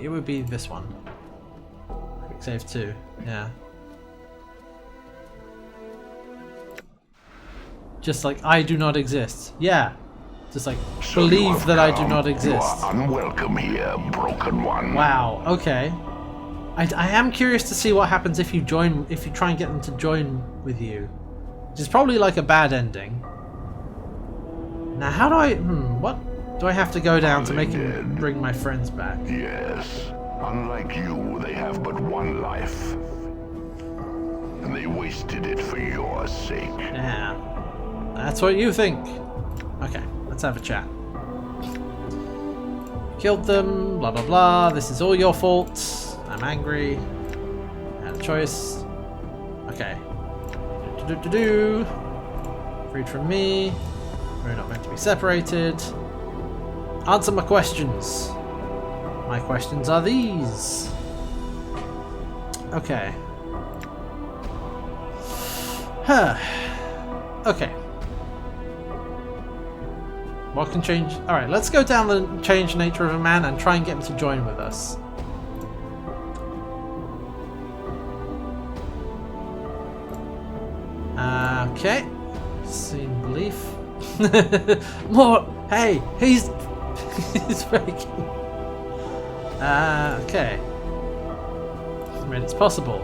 It would be this one. Quick save 2, yeah. Just like I do not exist. Yeah. Just like So believe that I do come. not You exist. are unwelcome here, broken one. Wow, okay. I am curious to see what happens if you try and get them to join with you. Which is probably like a bad ending. Now how do I what do I have to go down to make him bring my friends back? Yes. Unlike you, they have but one life. And they wasted it for your sake. Yeah. That's what you think. Okay, let's have a chat. Killed them, blah blah blah, this is all your fault. I'm angry. I had a choice. Okay. Do. Freed from me. We're not meant to be separated. Answer my questions. My questions are these. Okay. Huh. Okay. What can change? Alright, let's go down the changed nature of a man and try and get him to join with us. Okay. Seen belief. More. Hey, he's faking. Okay. I mean, it's possible.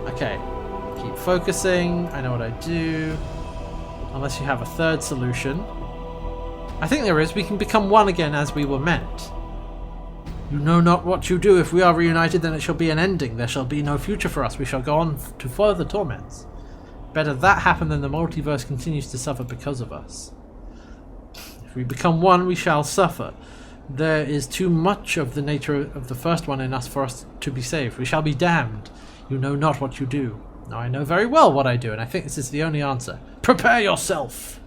Okay. Keep focusing. I know what I do. Unless you have a third solution. I think there is. We can become one again as we were meant. You know not what you do. If we are reunited, then it shall be an ending. There shall be no future for us. We shall go on to further torments. Better that happen than the multiverse continues to suffer because of us. If we become one, we shall suffer. There is too much of the nature of the first one in us for us to be saved. We shall be damned. You know not what you do. Now I know very well what I do, and I think this is the only answer. Prepare yourself!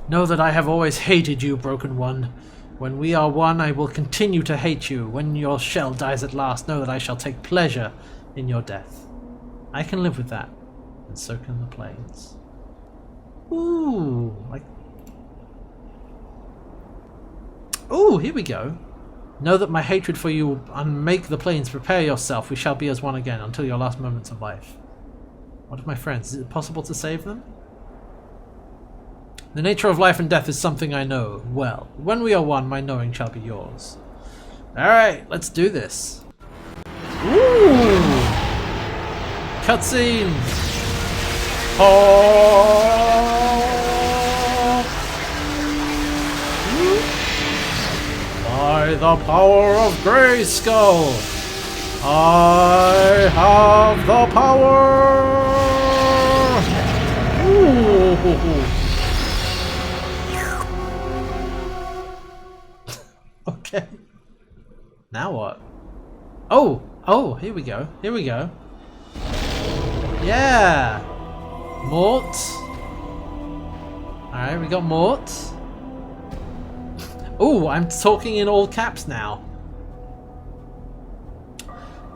Know that I have always hated you, Broken One. When we are one, I will continue to hate you. When your shell dies at last, know that I shall take pleasure in your death. I can live with that, and so can the planes. Ooh, like... Ooh, here we go. Know that my hatred for you will unmake the planes. Prepare yourself. We shall be as one again until your last moments of life. What of my friends? Is it possible to save them? The nature of life and death is something I know well. When we are one, my knowing shall be yours. Alright, let's do this. Ooh! Cutscene! By the power of Grayskull, I have the power! Ooh. Okay. Now what? Oh, here we go. Here we go. Yeah! Mort. Alright, we got Mort. Oh, I'm talking in all caps now.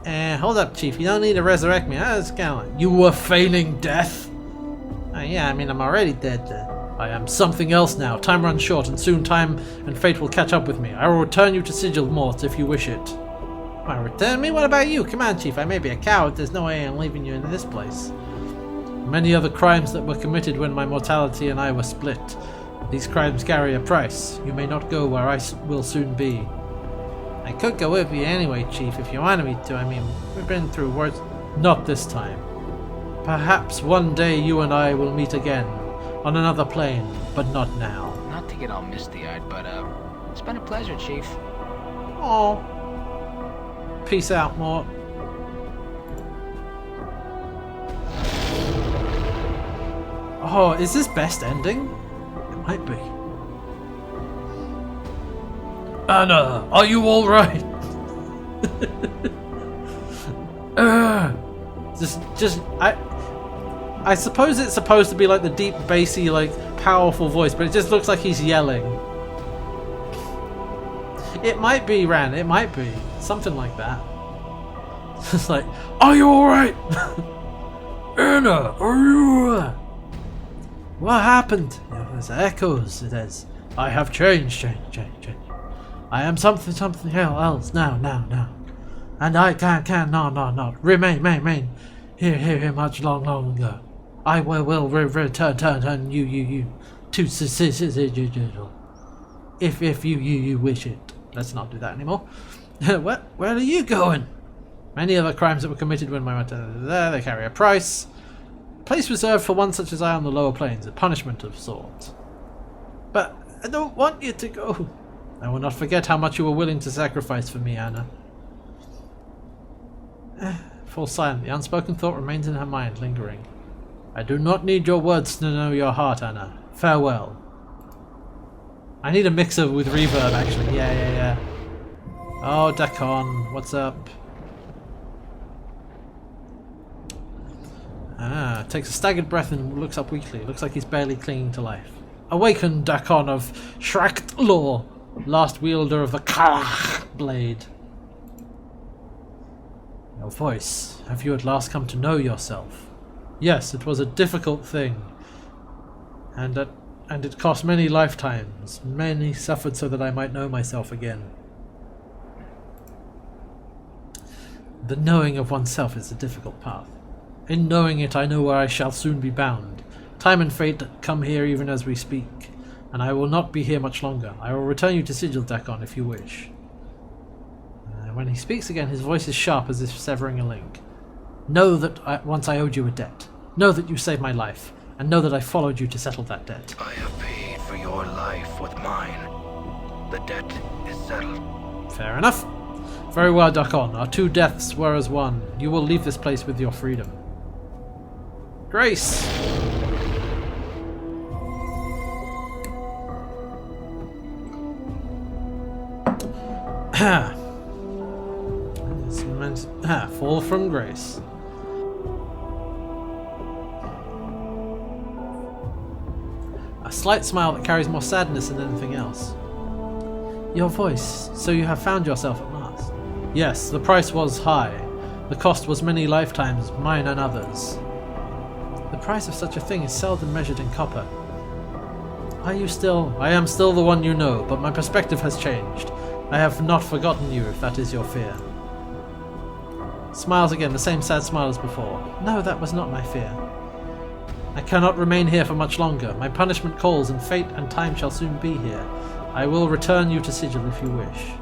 Hold up, Chief. You don't need to resurrect me. How's it going? You were feigning death? Yeah, I mean, I'm already dead. I am something else now. Time runs short, and soon time and fate will catch up with me. I will return you to Sigil Mort if you wish it. Why, return me? What about you? Come on, Chief. I may be a coward. There's no way I'm leaving you in this place. Many other crimes that were committed when my mortality and I were split. These crimes carry a price. You may not go where I will soon be. I could go with you anyway, Chief, if you wanted me to. I mean, we've been through worse. Not this time. Perhaps one day you and I will meet again, on another plane, but not now. Not to get all misty-eyed, but it's been a pleasure, Chief. Oh. Peace out, Mort. Oh, is this best ending? It might be. Anna, are you all right? I suppose it's supposed to be like the deep, bassy, like powerful voice, but it just looks like he's yelling. It might be Ran. It might be something like that. It's like, are you all right? Anna, are you? What happened? There's echoes. It is. I have changed. I am something else now. And I can not remain here much longer. I will return you to Sigil if you wish it. Let's not do that anymore. Where are you going? Many other crimes that were committed when my mother was there, they carry a price. Place reserved for one such as I on the lower planes, a punishment of sorts. But I don't want you to go. I will not forget how much you were willing to sacrifice for me, Anna. Falls silent. The unspoken thought remains in her mind, lingering. I do not need your words to know your heart, Anna. Farewell. I need a mixer with reverb, actually. Yeah. Oh, Dakon, what's up? Takes a staggered breath and looks up weakly. Looks like he's barely clinging to life. Awaken, Dakon of Shrakt Law, last wielder of the Kalach blade. Your voice. Have you at last come to know yourself? Yes, it was a difficult thing. And it cost many lifetimes. Many suffered so that I might know myself again. The knowing of oneself is a difficult path. In knowing it, I know where I shall soon be bound. Time and fate come here even as we speak, and I will not be here much longer. I will return you to Sigil, Dakon, if you wish. When he speaks again, his voice is sharp as if severing a link. Know that once I owed you a debt. Know that you saved my life, and know that I followed you to settle that debt. I have paid for your life with mine. The debt is settled. Fair enough. Very well, Dakon. Our two deaths were as one. You will leave this place with your freedom. Grace! Fall from grace. A slight smile that carries more sadness than anything else. Your voice. So you have found yourself at last. Yes, the price was high. The cost was many lifetimes, mine and others. The price of such a thing is seldom measured in copper. Are you still? I am still the one you know, but my perspective has changed. I have not forgotten you, if that is your fear. Smiles again, the same sad smile as before. No, that was not my fear. I cannot remain here for much longer. My punishment calls, and fate and time shall soon be here. I will return you to Sigil if you wish.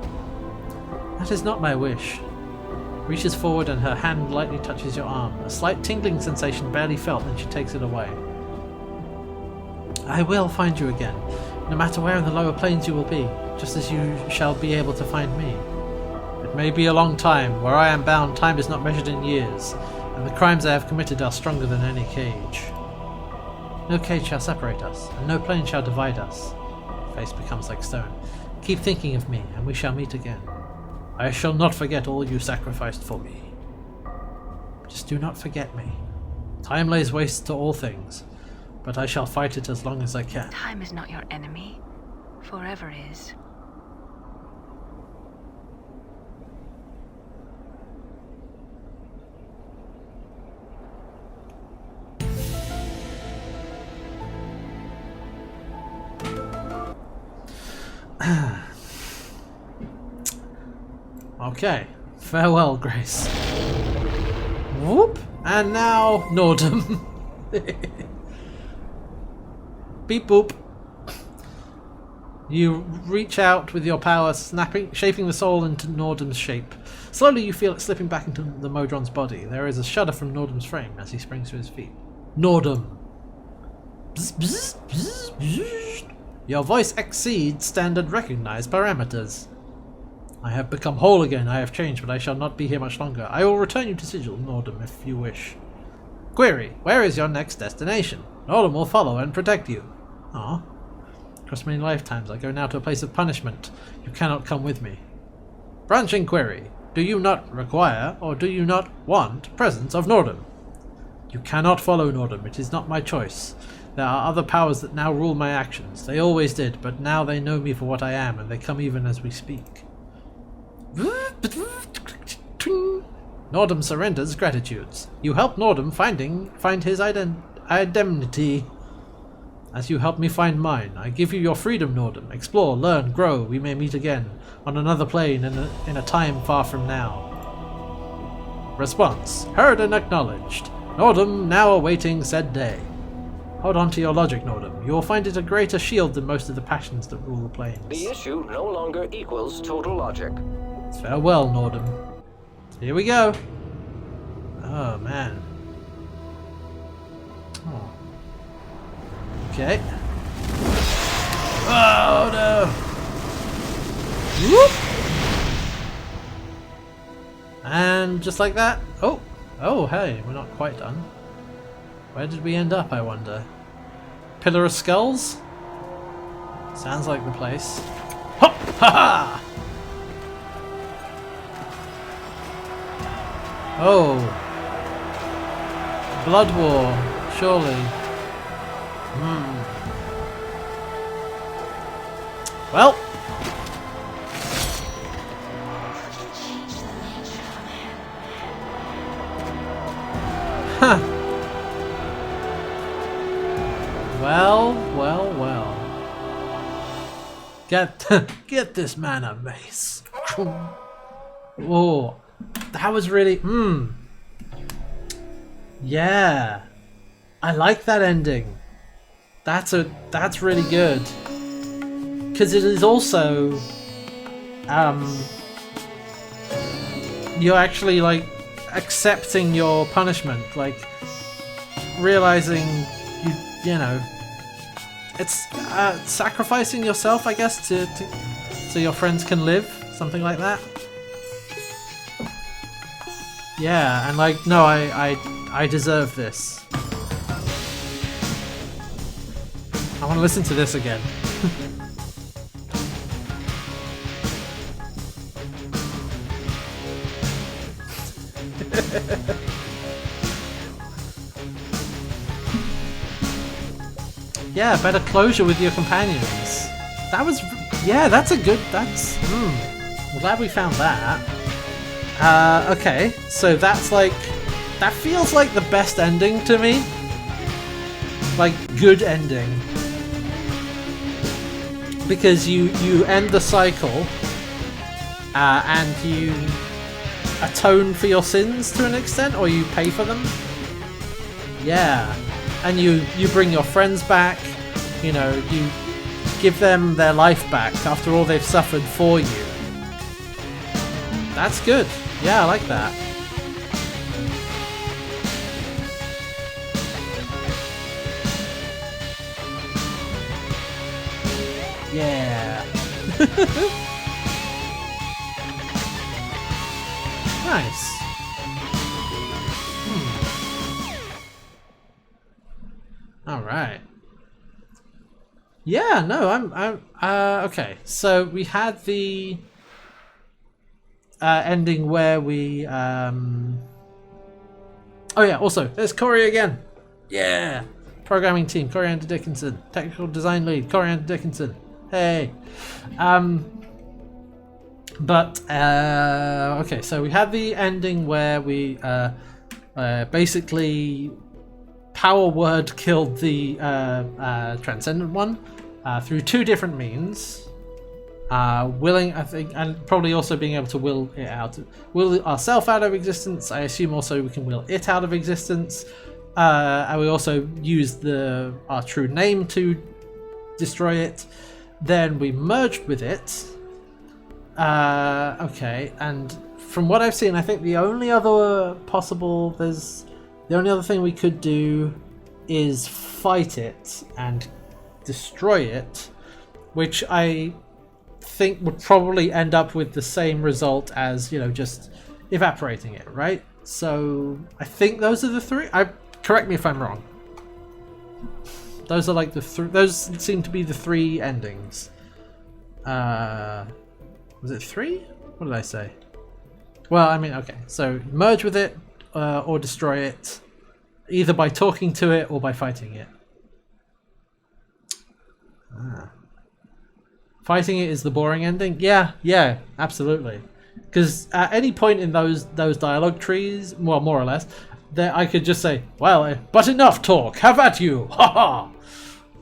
That is not my wish. Reaches forward and her hand lightly touches your arm. A slight tingling sensation barely felt, then she takes it away. I will find you again. No matter where in the lower planes you will be, just as you shall be able to find me. It may be a long time. Where I am bound, time is not measured in years, and the crimes I have committed are stronger than any cage. No cage shall separate us, and no plane shall divide us. Face becomes like stone. Keep thinking of me, and we shall meet again. I shall not forget all you sacrificed for me. Just do not forget me. Time lays waste to all things, but I shall fight it as long as I can. Time is not your enemy. Forever is. Okay. Farewell, Grace. Whoop! And now Nordum. Beep boop. You reach out with your power, shaping the soul into Nordum's shape. Slowly you feel it slipping back into the Modron's body. There is a shudder from Nordum's frame as he springs to his feet. Nordum. Bzz, bzz, bzz, bzz. Your voice exceeds standard recognized parameters. I have become whole again. I have changed, but I shall not be here much longer. I will return you to Sigil, Nordum, if you wish. Query. Where is your next destination? Nordum will follow and protect you. Ah. Across many lifetimes, I go now to a place of punishment. You cannot come with me. Branching query. Do you not require, or do you not want, presence of Nordum? You cannot follow Nordum. It is not my choice. There are other powers that now rule my actions. They always did, but now they know me for what I am, and they come even as we speak. Nordum surrenders gratitudes. You help Nordum find his indemnity. As you help me find mine, I give you your freedom, Nordum. Explore, learn, grow. We may meet again on another plane in a time far from now. Response. Heard and acknowledged. Nordum now awaiting said day. Hold on to your logic, Nordum. You will find it a greater shield than most of the passions that rule the planes. The issue no longer equals total logic. Farewell, Nordum. Here we go. Oh, man. Oh. Okay. Oh, no. Whoop. And just like that. Oh. Oh, hey. We're not quite done. Where did we end up, I wonder? Pillar of Skulls? Sounds like the place. Hop! Ha ha! Oh. Blood War, surely. Well. Huh. Well. Get this man a mace. Oh. That was really... Yeah. I like that ending. That's really good. Because it is also... you're actually, like, accepting your punishment. Like, realizing you know... It's sacrificing yourself, I guess, so your friends can live. Something like that. Yeah, and like, no, I deserve this. I want to listen to this again. Yeah, better closure with your companions. That was, yeah, that's a good, that's, I'm glad we found that. Okay, so that's like, that feels like the best ending to me. Like, good ending. Because you end the cycle, and you atone for your sins to an extent, or you pay for them. Yeah, and you bring your friends back, you know, you give them their life back after all they've suffered for you. That's good. Yeah, I like that. Yeah. Nice. All right. Yeah, no, I'm okay. So we had the ending where we oh yeah, also there's Corey again. Yeah. Programming team, Coriander Dickinson. Technical design lead, Coriander Dickinson. Hey. But okay, so we had the ending where we basically Power Word killed the Transcendent one through two different means. Willing, I think, and probably also being able to will it out, will ourself out of existence. I assume also we can will it out of existence, and we also use our true name to destroy it. Then we merged with it. Okay, and from what I've seen, I think the only other thing we could do is fight it and destroy it, which I think would probably end up with the same result as, just evaporating it, right? So I think those are the three. Correct me if I'm wrong. Those are like those seem to be the three endings. Was it three? What did I say? Well, I mean, okay. So merge with it or destroy it, either by talking to it or by fighting it. Fighting it is the boring ending? Yeah, absolutely. Because at any point in those dialogue trees, well, more or less, that I could just say, well, but enough talk, have at you, haha!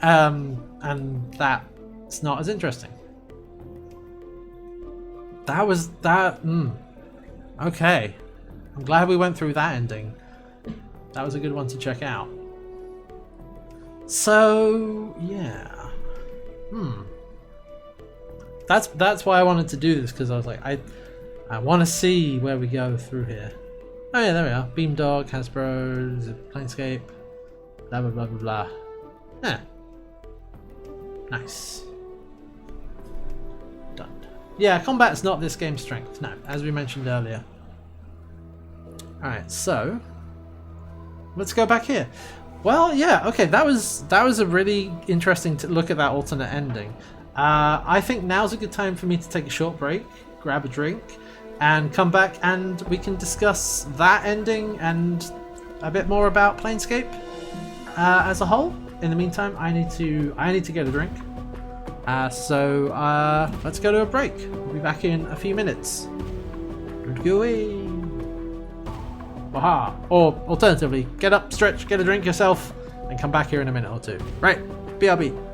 And that's not as interesting. Okay. I'm glad we went through that ending. That was a good one to check out. So, yeah. That's why I wanted to do this, because I was like, I want to see where we go through here. Oh yeah, there we are. Beamdog, Hasbro, Planescape, blah blah blah blah blah. Yeah. Nice. Done. Yeah, combat's not this game's strength, no, as we mentioned earlier. Alright, so let's go back here. Well, yeah, okay, that was a really interesting look at that alternate ending. I think now's a good time for me to take a short break, grab a drink, and come back and we can discuss that ending and a bit more about Planescape as a whole. In the meantime, I need to get a drink. So let's go to a break. We'll be back in a few minutes. Don't go away. Aha! Or alternatively, get up, stretch, get a drink yourself, and come back here in a minute or two. Right, BRB.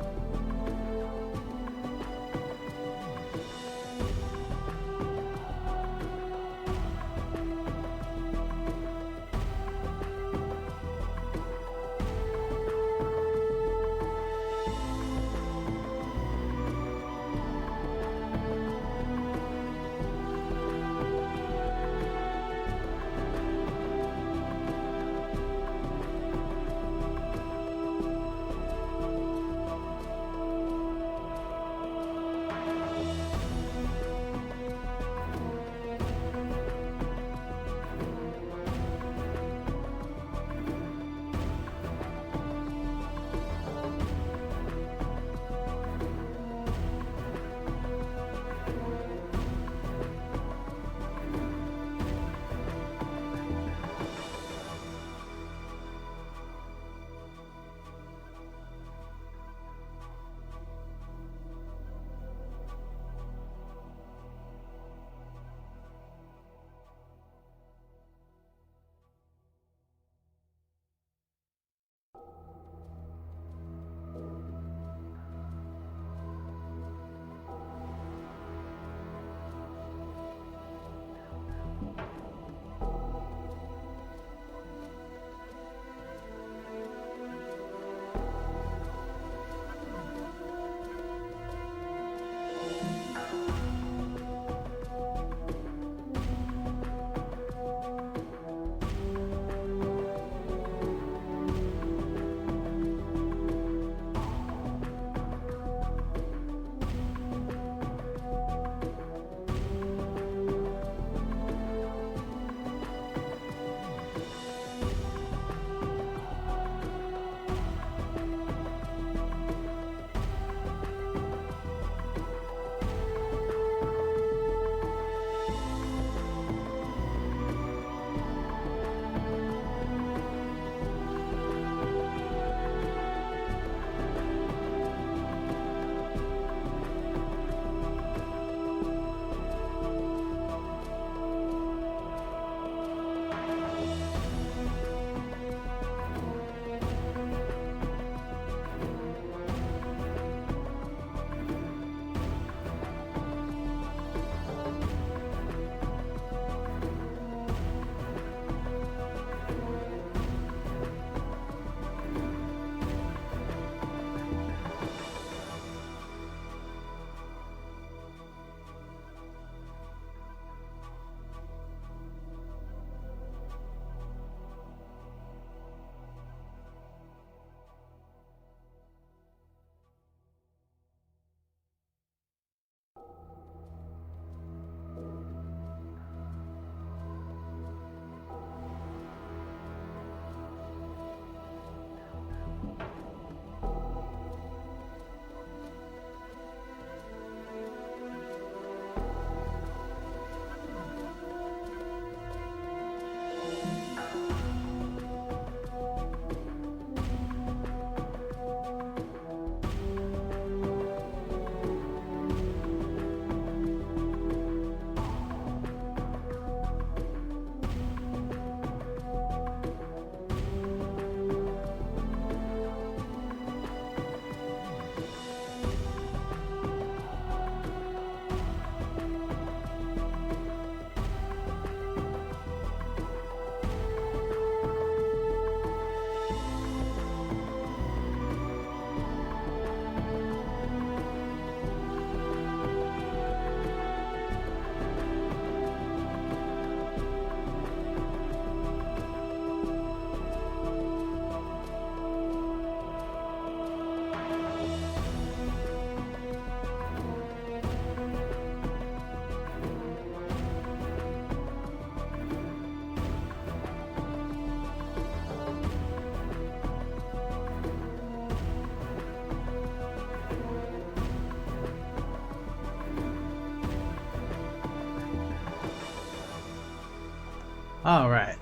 Alright.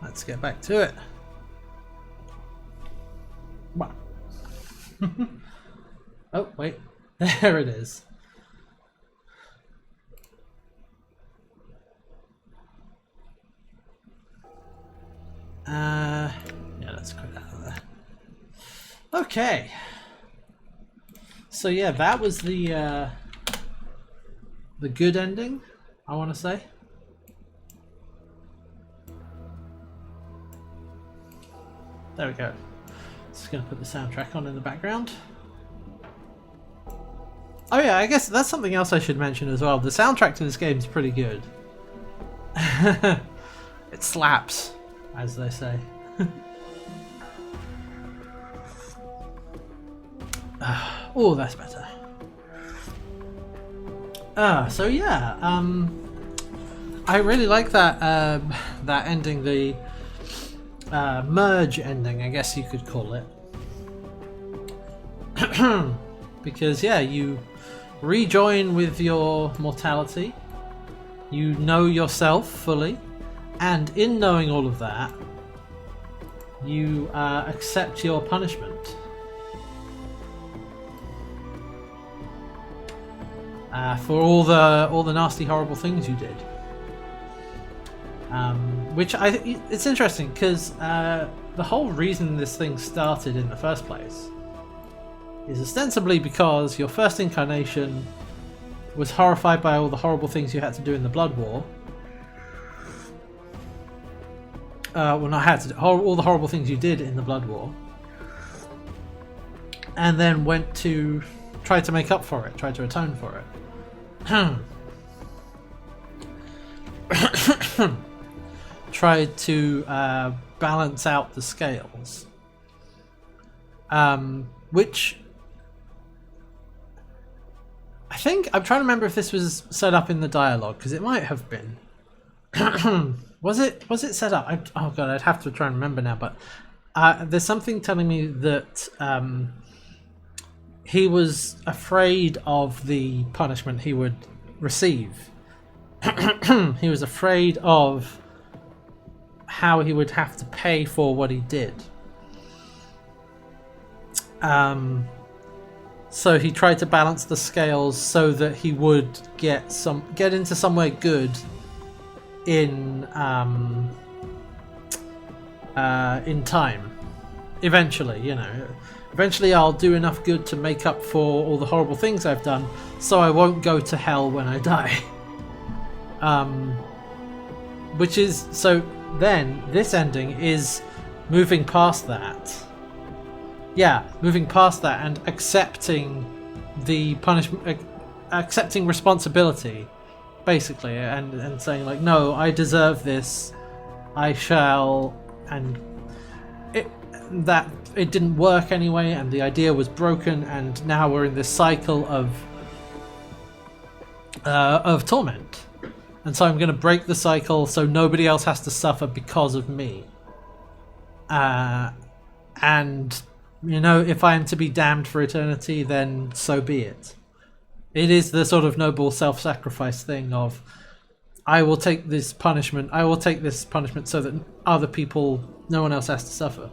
Let's get back to it. Wow. Oh, wait. There it is. Yeah, let's quit out of there. Okay. So yeah, that was the good ending, I want to say. There we go. Just gonna put the soundtrack on in the background. Oh yeah, I guess that's something else I should mention as well. The soundtrack to this game is pretty good. It slaps, as they say. Oh, that's better. So yeah, I really like that that ending, the merge ending, I guess you could call it. Because yeah, you rejoin with your mortality, you know yourself fully, and in knowing all of that, you accept your punishment. For all the nasty, horrible things you did. Which it's interesting because the whole reason this thing started in the first place is ostensibly because your first incarnation was horrified by all the horrible things you had to do in the Blood War. Well, not had to do, all the horrible things you did in the Blood War, and then went to try to make up for it, try to atone for it. Tried to balance out the scales, which I think I'm trying to remember if this was set up in the dialogue, because it might have been. Was it set up? Oh god, I'd have to try and remember now. But there's something telling me that he was afraid of the punishment he would receive. He was afraid of how he would have to pay for what he did. So he tried to balance the scales so that he would get into somewhere good in time. Eventually, you know. Eventually I'll do enough good to make up for all the horrible things I've done, so I won't go to hell when I die. Which is, so then this ending is moving past that. Yeah, moving past that and accepting the punishment, accepting responsibility, basically, and saying like, no, I deserve this, I shall, and it didn't work anyway, and the idea was broken, and now we're in this cycle of torment, and so I'm going to break the cycle so nobody else has to suffer because of me. And you know, if I am to be damned for eternity, then so be it. It is the sort of noble self-sacrifice thing of, I will take this punishment so that other people, no one else has to suffer.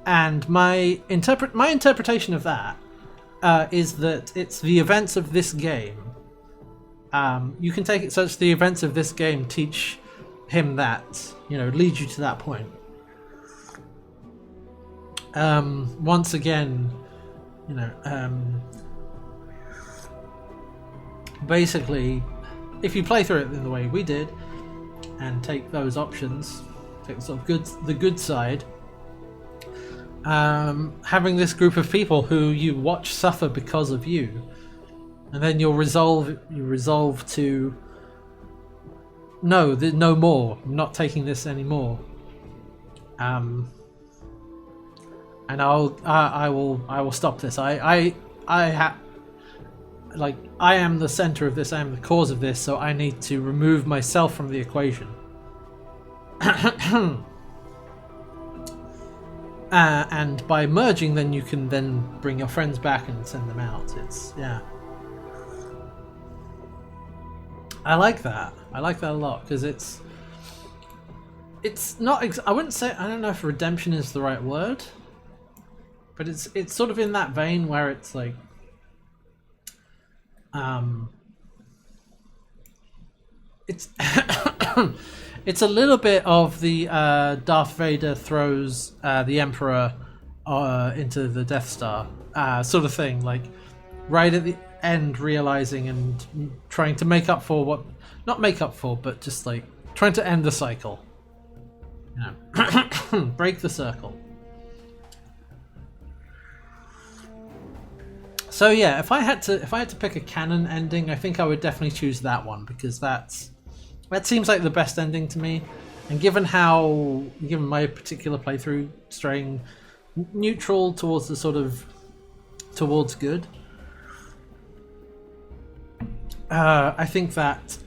And my interpretation of that is that it's the events of this game. You can take it so it's the events of this game teach him that, you know, lead you to that point. Once again, you know, basically, if you play through it in the way we did and take those options, take sort of the good side, having this group of people who you watch suffer because of you, and then you resolve to no more, I'm not taking this anymore. And I will stop this. I am the center of this. I am the cause of this. So I need to remove myself from the equation. And by merging, then you can then bring your friends back and send them out. It's I like that. I like that a lot because it's not. I wouldn't say. I don't know if redemption is the right word, but it's sort of in that vein where it's like, it's it's a little bit of the Darth Vader throws the Emperor into the Death Star sort of thing, like right at the end realizing and trying to make up for what, not make up for, but just like trying to end the cycle, you know. Break the circle. So yeah, if I had to pick a canon ending, I think I would definitely choose that one, because that seems like the best ending to me. And given my particular playthrough straying neutral towards the sort of towards good, I think that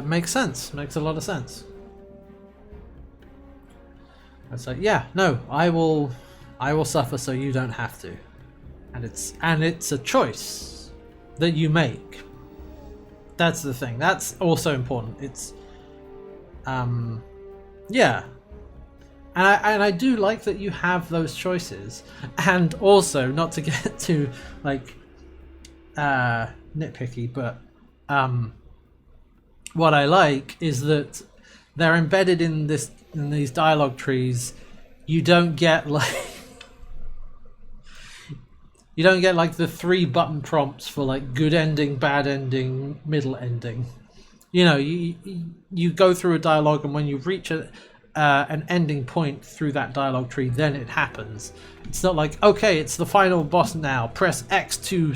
makes sense. Makes a lot of sense. It's like, yeah, no, I will suffer so you don't have to, and it's a choice that you make. That's the thing. That's also important. It's yeah. And I do like that you have those choices, and also, not to get too like nitpicky, but what I like is that they're embedded in these dialogue trees. You don't get like the 3 button prompts for like good ending, bad ending, middle ending. You know, you go through a dialogue, and when you reach an ending point through that dialogue tree, then it happens. It's not like, okay, it's the final boss now, press X to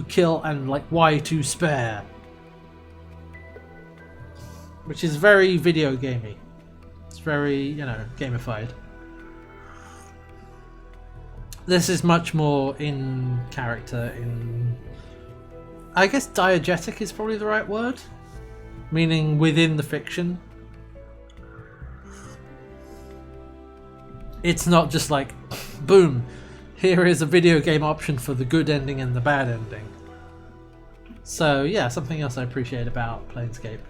kill and like Y to spare, which is very video gamey. It's very, you know, gamified. This is much more in character, I guess diegetic is probably the right word, meaning within the fiction. It's not just like, boom, here is a video game option for the good ending and the bad ending. So yeah, something else I appreciate about Planescape.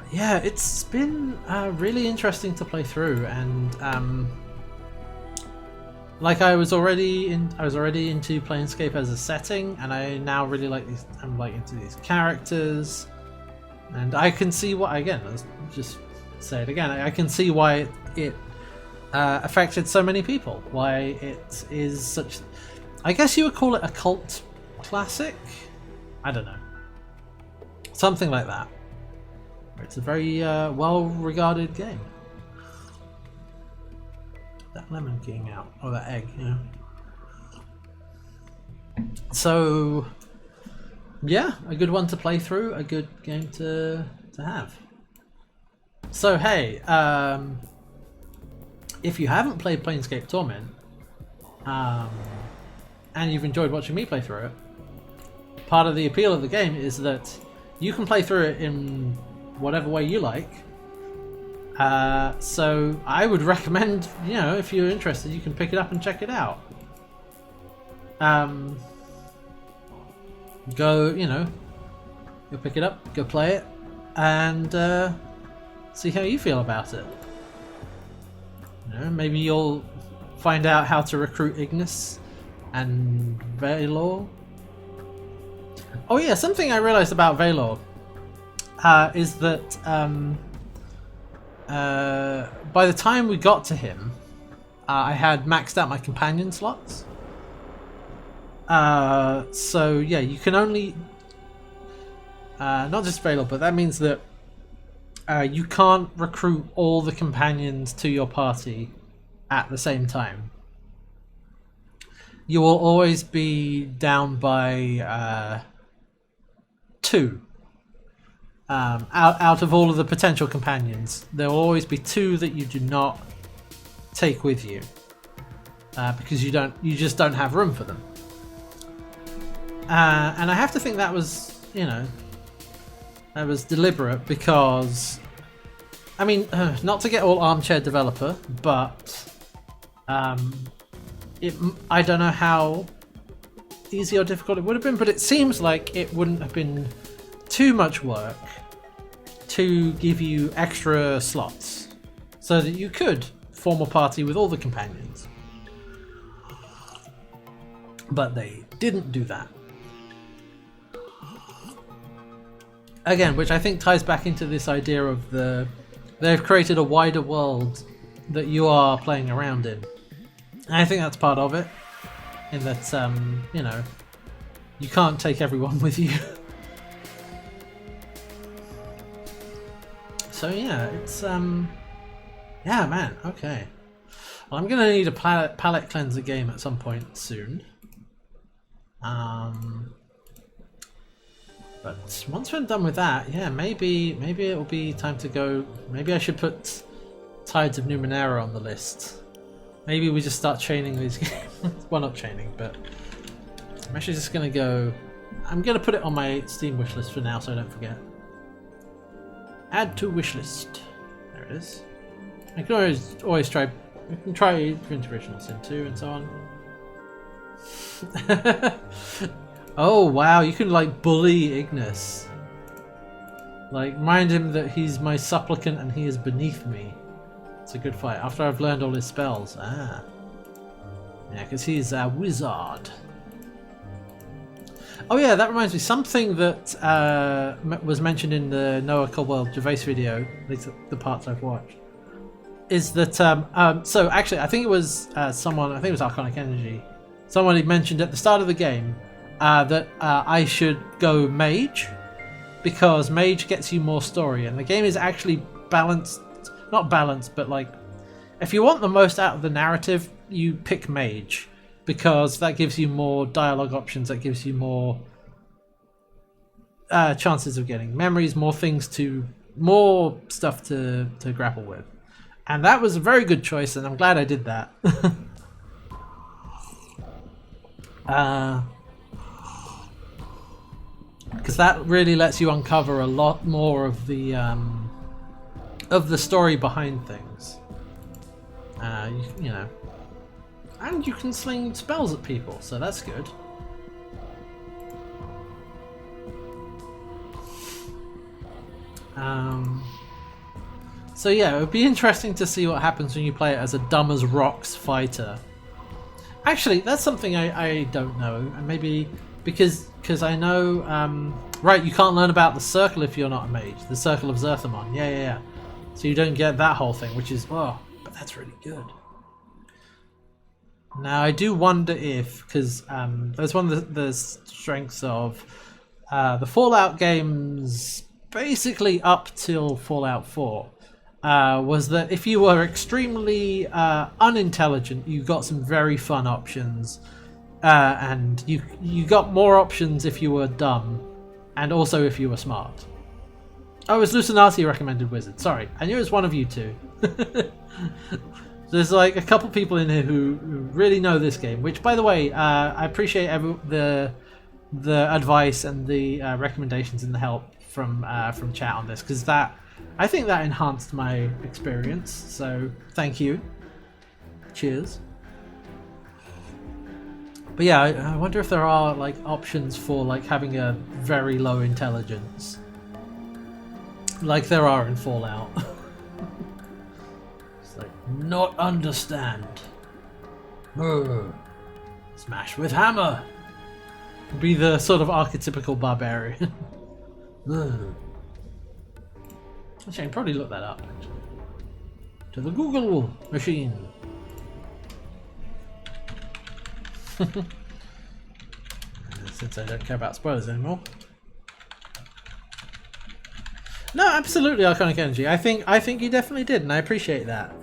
Yeah, it's been really interesting to play through, and like I was already into Planescape as a setting, and I now really like these. I'm like into these characters, and I can see what, again, let's just say it again. I can see why it affected so many people. Why it is such. I guess you would call it a cult classic. I don't know, something like that. It's a very well-regarded game. That lemon king out, or that egg, you know. So, yeah, a good one to play through, a good game to have. So hey, if you haven't played Planescape Torment, and you've enjoyed watching me play through it, part of the appeal of the game is that you can play through it in whatever way you like. So I would recommend, you know, if you're interested, you can pick it up and check it out. Go pick it up, go play it, and see how you feel about it. You know, maybe you'll find out how to recruit Ignis and Valor. Oh yeah, something I realized about Valor is that by the time we got to him, I had maxed out my companion slots. So yeah, you can only not just Valor, but that means that you can't recruit all the companions to your party at the same time. You will always be down by 2. Out of all of the potential companions, there will always be 2 that you do not take with you, because you just don't have room for them. And I have to think that was, that was deliberate, because, I mean, not to get all armchair developer, but I don't know how easy or difficult it would have been, but it seems like it wouldn't have been too much work to give you extra slots so that you could form a party with all the companions. But they didn't do that. Again, which I think ties back into this idea of they've created a wider world that you are playing around in. And I think that's part of it, in that, you know, you can't take everyone with you. So yeah, it's, yeah, man, okay. Well, I'm gonna need a palette cleanser game at some point soon. But once we're done with that, yeah, maybe it'll be time to go. Maybe I should put Tides of Numenera on the list. Maybe we just start chaining these games. Well, not chaining, but I'm actually just gonna go. I'm gonna put it on my Steam wishlist for now, so I don't forget. Add to wishlist. There it is. I can always try. We can try Prince Original Sin 2 and so on. Oh wow, you can like bully Ignis. Like remind him that he's my supplicant and he is beneath me. It's a good fight. After I've learned all his spells. Ah. Yeah, because he's a wizard. Oh yeah, that reminds me. Something that was mentioned in the Noah Caldwell Gervais video, at least the parts I've watched, is that, so actually I think it was someone, I think it was Arconic Energy, someone had mentioned at the start of the game that I should go mage, because mage gets you more story, and the game is actually balanced, not balanced, but like, if you want the most out of the narrative, you pick mage, because that gives you more dialogue options, that gives you more chances of getting memories, more stuff to grapple with. And that was a very good choice, and I'm glad I did that. Because that really lets you uncover a lot more of the story behind things. You know, and you can sling spells at people, so that's good. So yeah, it would be interesting to see what happens when you play it as a dumb as rocks fighter. Actually, that's something I don't know, and maybe because I know, right, you can't learn about the circle if you're not a mage, the circle of Zerthamon. Yeah. So you don't get that whole thing, which is, oh, but that's really good. Now I do wonder if, because that's one of the strengths of the Fallout games, basically up till Fallout 4, was that if you were extremely unintelligent, you got some very fun options, and you got more options if you were dumb, and also if you were smart. Oh, it was Lucinati recommended Wizard. Sorry, I knew it was one of you two. There's like a couple people in here who really know this game, which, by the way, I appreciate the advice and the recommendations and the help from chat on this, because I think that enhanced my experience. So thank you. Cheers. But yeah, I wonder if there are like options for like having a very low intelligence, like there are in Fallout. It's like, not understand. Smash with hammer. Be the sort of archetypical barbarian. Actually, I can probably look that up. Actually. To the Google machine. Since I don't care about spoilers anymore. No, absolutely, Arconic Energy. I think you definitely did, and I appreciate that.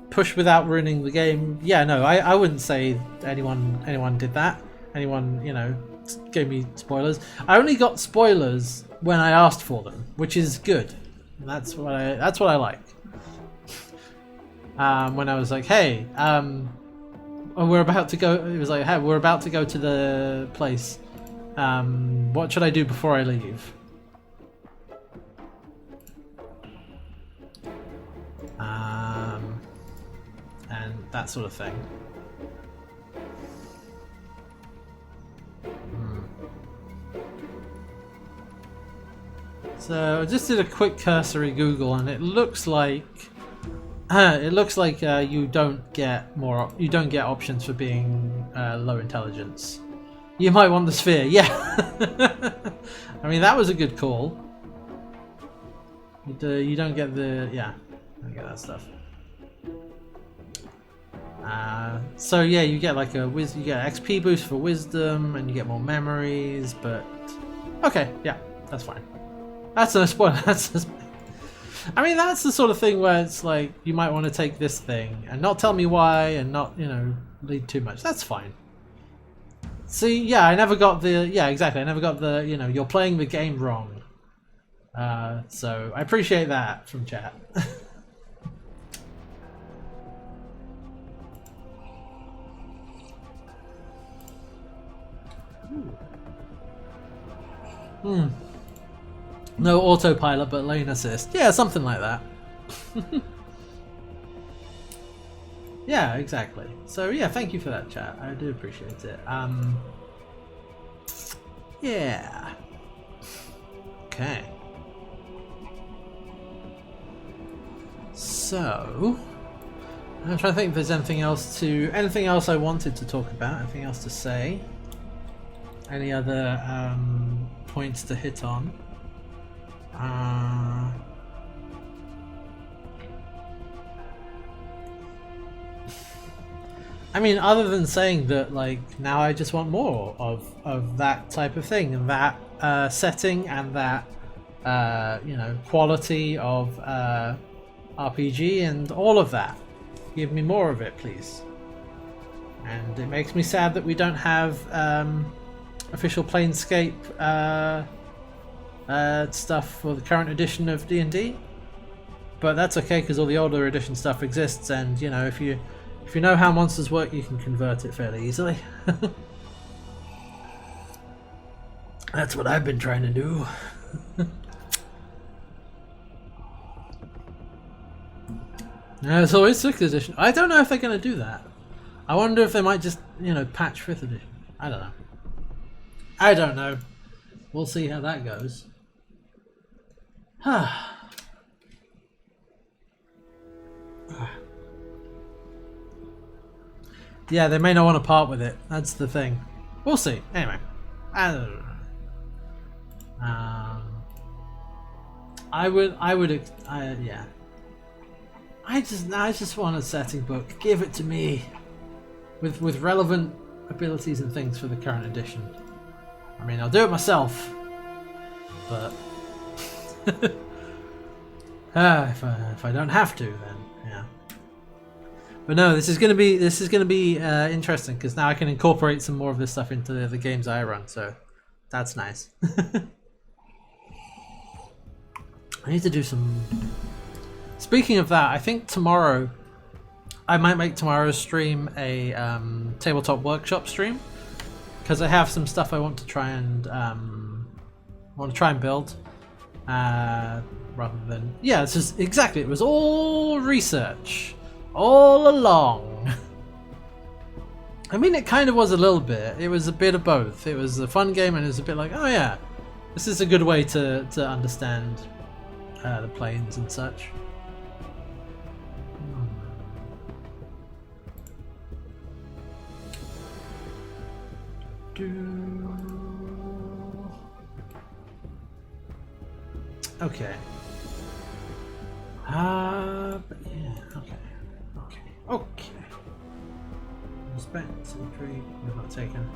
Push without ruining the game. Yeah, no, I wouldn't say anyone did that. Anyone, you know, gave me spoilers. I only got spoilers when I asked for them, which is good. That's what I like. When I was like, hey, we're about to go. It was like, hey, we're about to go to the place. What should I do before I leave? And that sort of thing. So I just did a quick cursory Google, and it looks like you don't get options for being low intelligence. You might want the sphere, yeah. I mean, that was a good call. You don't get the don't get that stuff. So yeah, you get like you get XP boost for wisdom, and you get more memories. But okay, yeah, that's fine. That's no spoiler. I mean, that's the sort of thing where it's like you might want to take this thing and not tell me why, and not lead too much. That's fine. See, yeah, I never got the exactly. I never got the you're playing the game wrong. So I appreciate that from chat. No autopilot, but lane assist. Yeah, something like that. Yeah, exactly. So yeah, thank you for that, chat. I do appreciate it. Yeah. Okay. So I'm trying to think if there's anything else I wanted to talk about, anything else to say. Any other points to hit on? I mean, other than saying that, like, now I just want more of that type of thing, and that setting, and that quality of RPG, and all of that. Give me more of it, please. And it makes me sad that we don't have official Planescape stuff for the current edition of D&D, but that's okay because all the older edition stuff exists, and if you know how monsters work, you can convert it fairly easily. That's what I've been trying to do. It's always 6th edition. I don't know if they're going to do that. I wonder if they might just patch 5th edition. I don't know. We'll see how that goes. Yeah, they may not want to part with it. That's the thing. We'll see. Anyway, I don't know. Yeah. I just want a setting book. Give it to me, with relevant abilities and things for the current edition. I mean, I'll do it myself, but if I don't have to, then yeah. But no, this is gonna be interesting because now I can incorporate some more of this stuff into the games I run. So that's nice. I need to do some. Speaking of that, I think tomorrow I might make tomorrow's stream a tabletop workshop stream because I have some stuff I want to try and build. Rather than this is exactly. It was all research all along. I mean, it kind of was a little bit. It was a bit of both. It was a fun game, and it was a bit like, oh yeah, this is a good way to understand the planes and such. Okay. But yeah, okay. Respect, intrigue, we're not taken.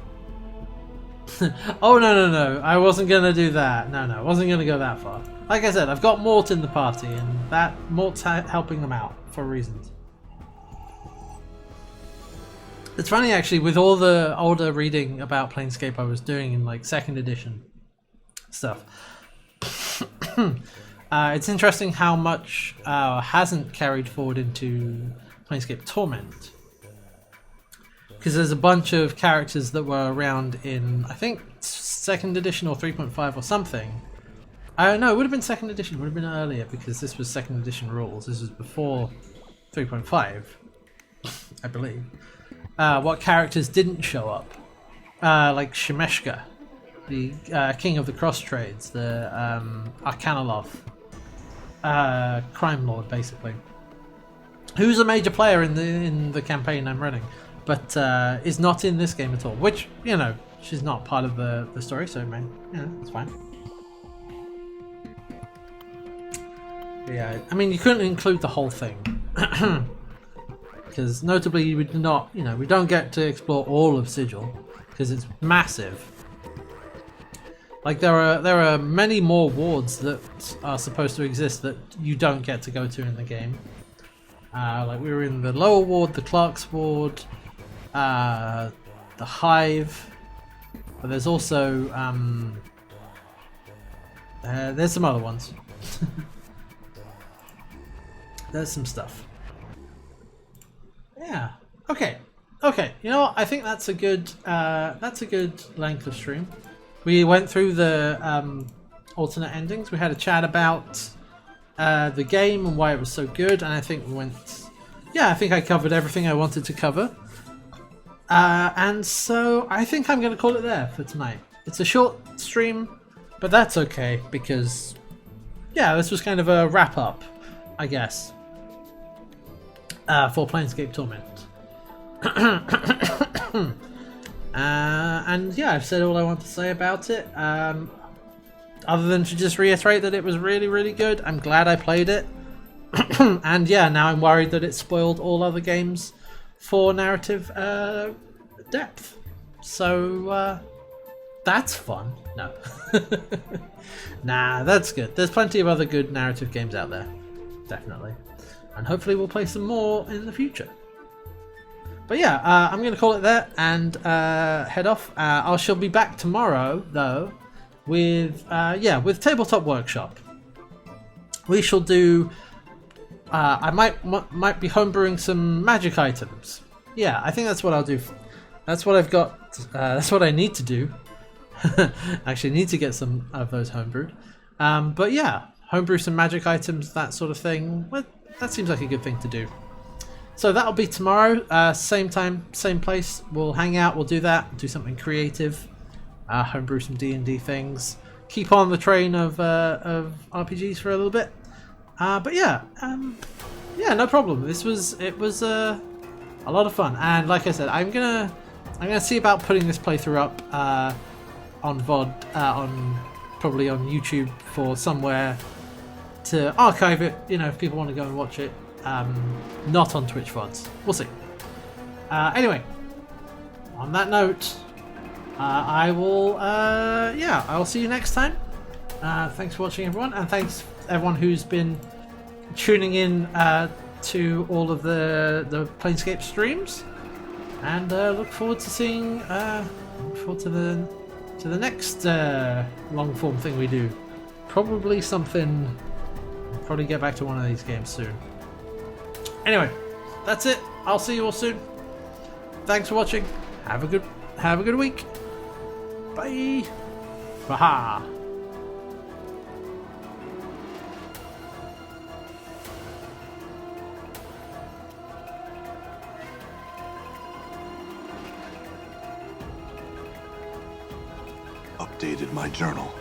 Oh no, I wasn't gonna do that. No, I wasn't gonna go that far. Like I said, I've got Mort in the party, and that Mort's helping them out for reasons. It's funny actually, with all the older reading about Planescape I was doing in like 2nd edition stuff. It's interesting how much hasn't carried forward into Planescape Torment. Because there's a bunch of characters that were around in, I think, 2nd edition or 3.5 or something. I don't know, it would have been 2nd edition, it would have been earlier because this was 2nd edition rules. This was before 3.5, I believe. What characters didn't show up? Like Shemeshka. the king of the cross trades, the Arcanaloth, crime lord, basically, who's a major player in the campaign I'm running, but is not in this game at all. Which, you know, she's not part of the story, so man, you know, it's fine. Yeah, I mean, you couldn't include the whole thing. Because notably we do not, you know, we don't get to explore all of Sigil because it's massive. Like there are many more wards that are supposed to exist that you don't get to go to in the game. Like we were in the lower ward, the Clark's ward, the Hive, but there's also there's some other ones. There's some stuff. Yeah. Okay. Okay. You know what? I think that's a good length of stream. We went through the alternate endings. We had a chat about the game and why it was so good, and I think we went. Yeah, I think I covered everything I wanted to cover. And so I think I'm going to call it there for tonight. It's a short stream, but that's okay because yeah, this was kind of a wrap up, I guess. For Planescape Torment. And yeah, I've said all I want to say about it. Other than to just reiterate that it was really, really good. I'm glad I played it. And yeah, now I'm worried that it spoiled all other games for narrative depth. So that's fun. No. Nah, that's good. There's plenty of other good narrative games out there. Definitely. And hopefully we'll play some more in the future. But yeah, I'm going to call it there and head off. I shall be back tomorrow, though, with with Tabletop Workshop. We shall do. I might be homebrewing some magic items. Yeah, I think that's what I'll do. That's what I've got. That's what I need to do. Actually, need to get some of those homebrewed. But yeah, homebrew some magic items, that sort of thing. Well, that seems like a good thing to do. So that'll be tomorrow, same time, same place. We'll hang out, we'll do that, do something creative, homebrew some D&D things, keep on the train of RPGs for a little bit. But yeah, no problem. It was a lot of fun, and like I said, I'm gonna see about putting this playthrough up on VOD, probably on YouTube for somewhere to archive it. You know, if people want to go and watch it. Not on Twitch VODs. We'll see. Anyway, on that note, I will see you next time. Thanks for watching, everyone, and thanks everyone who's been tuning in to all of the Planescape streams. And look forward to seeing. Look forward to the next long form thing we do. Probably something. I'll probably get back to one of these games soon. Anyway, that's it. I'll see you all soon. Thanks for watching. Have a good week. Bye. Baha. Updated my journal.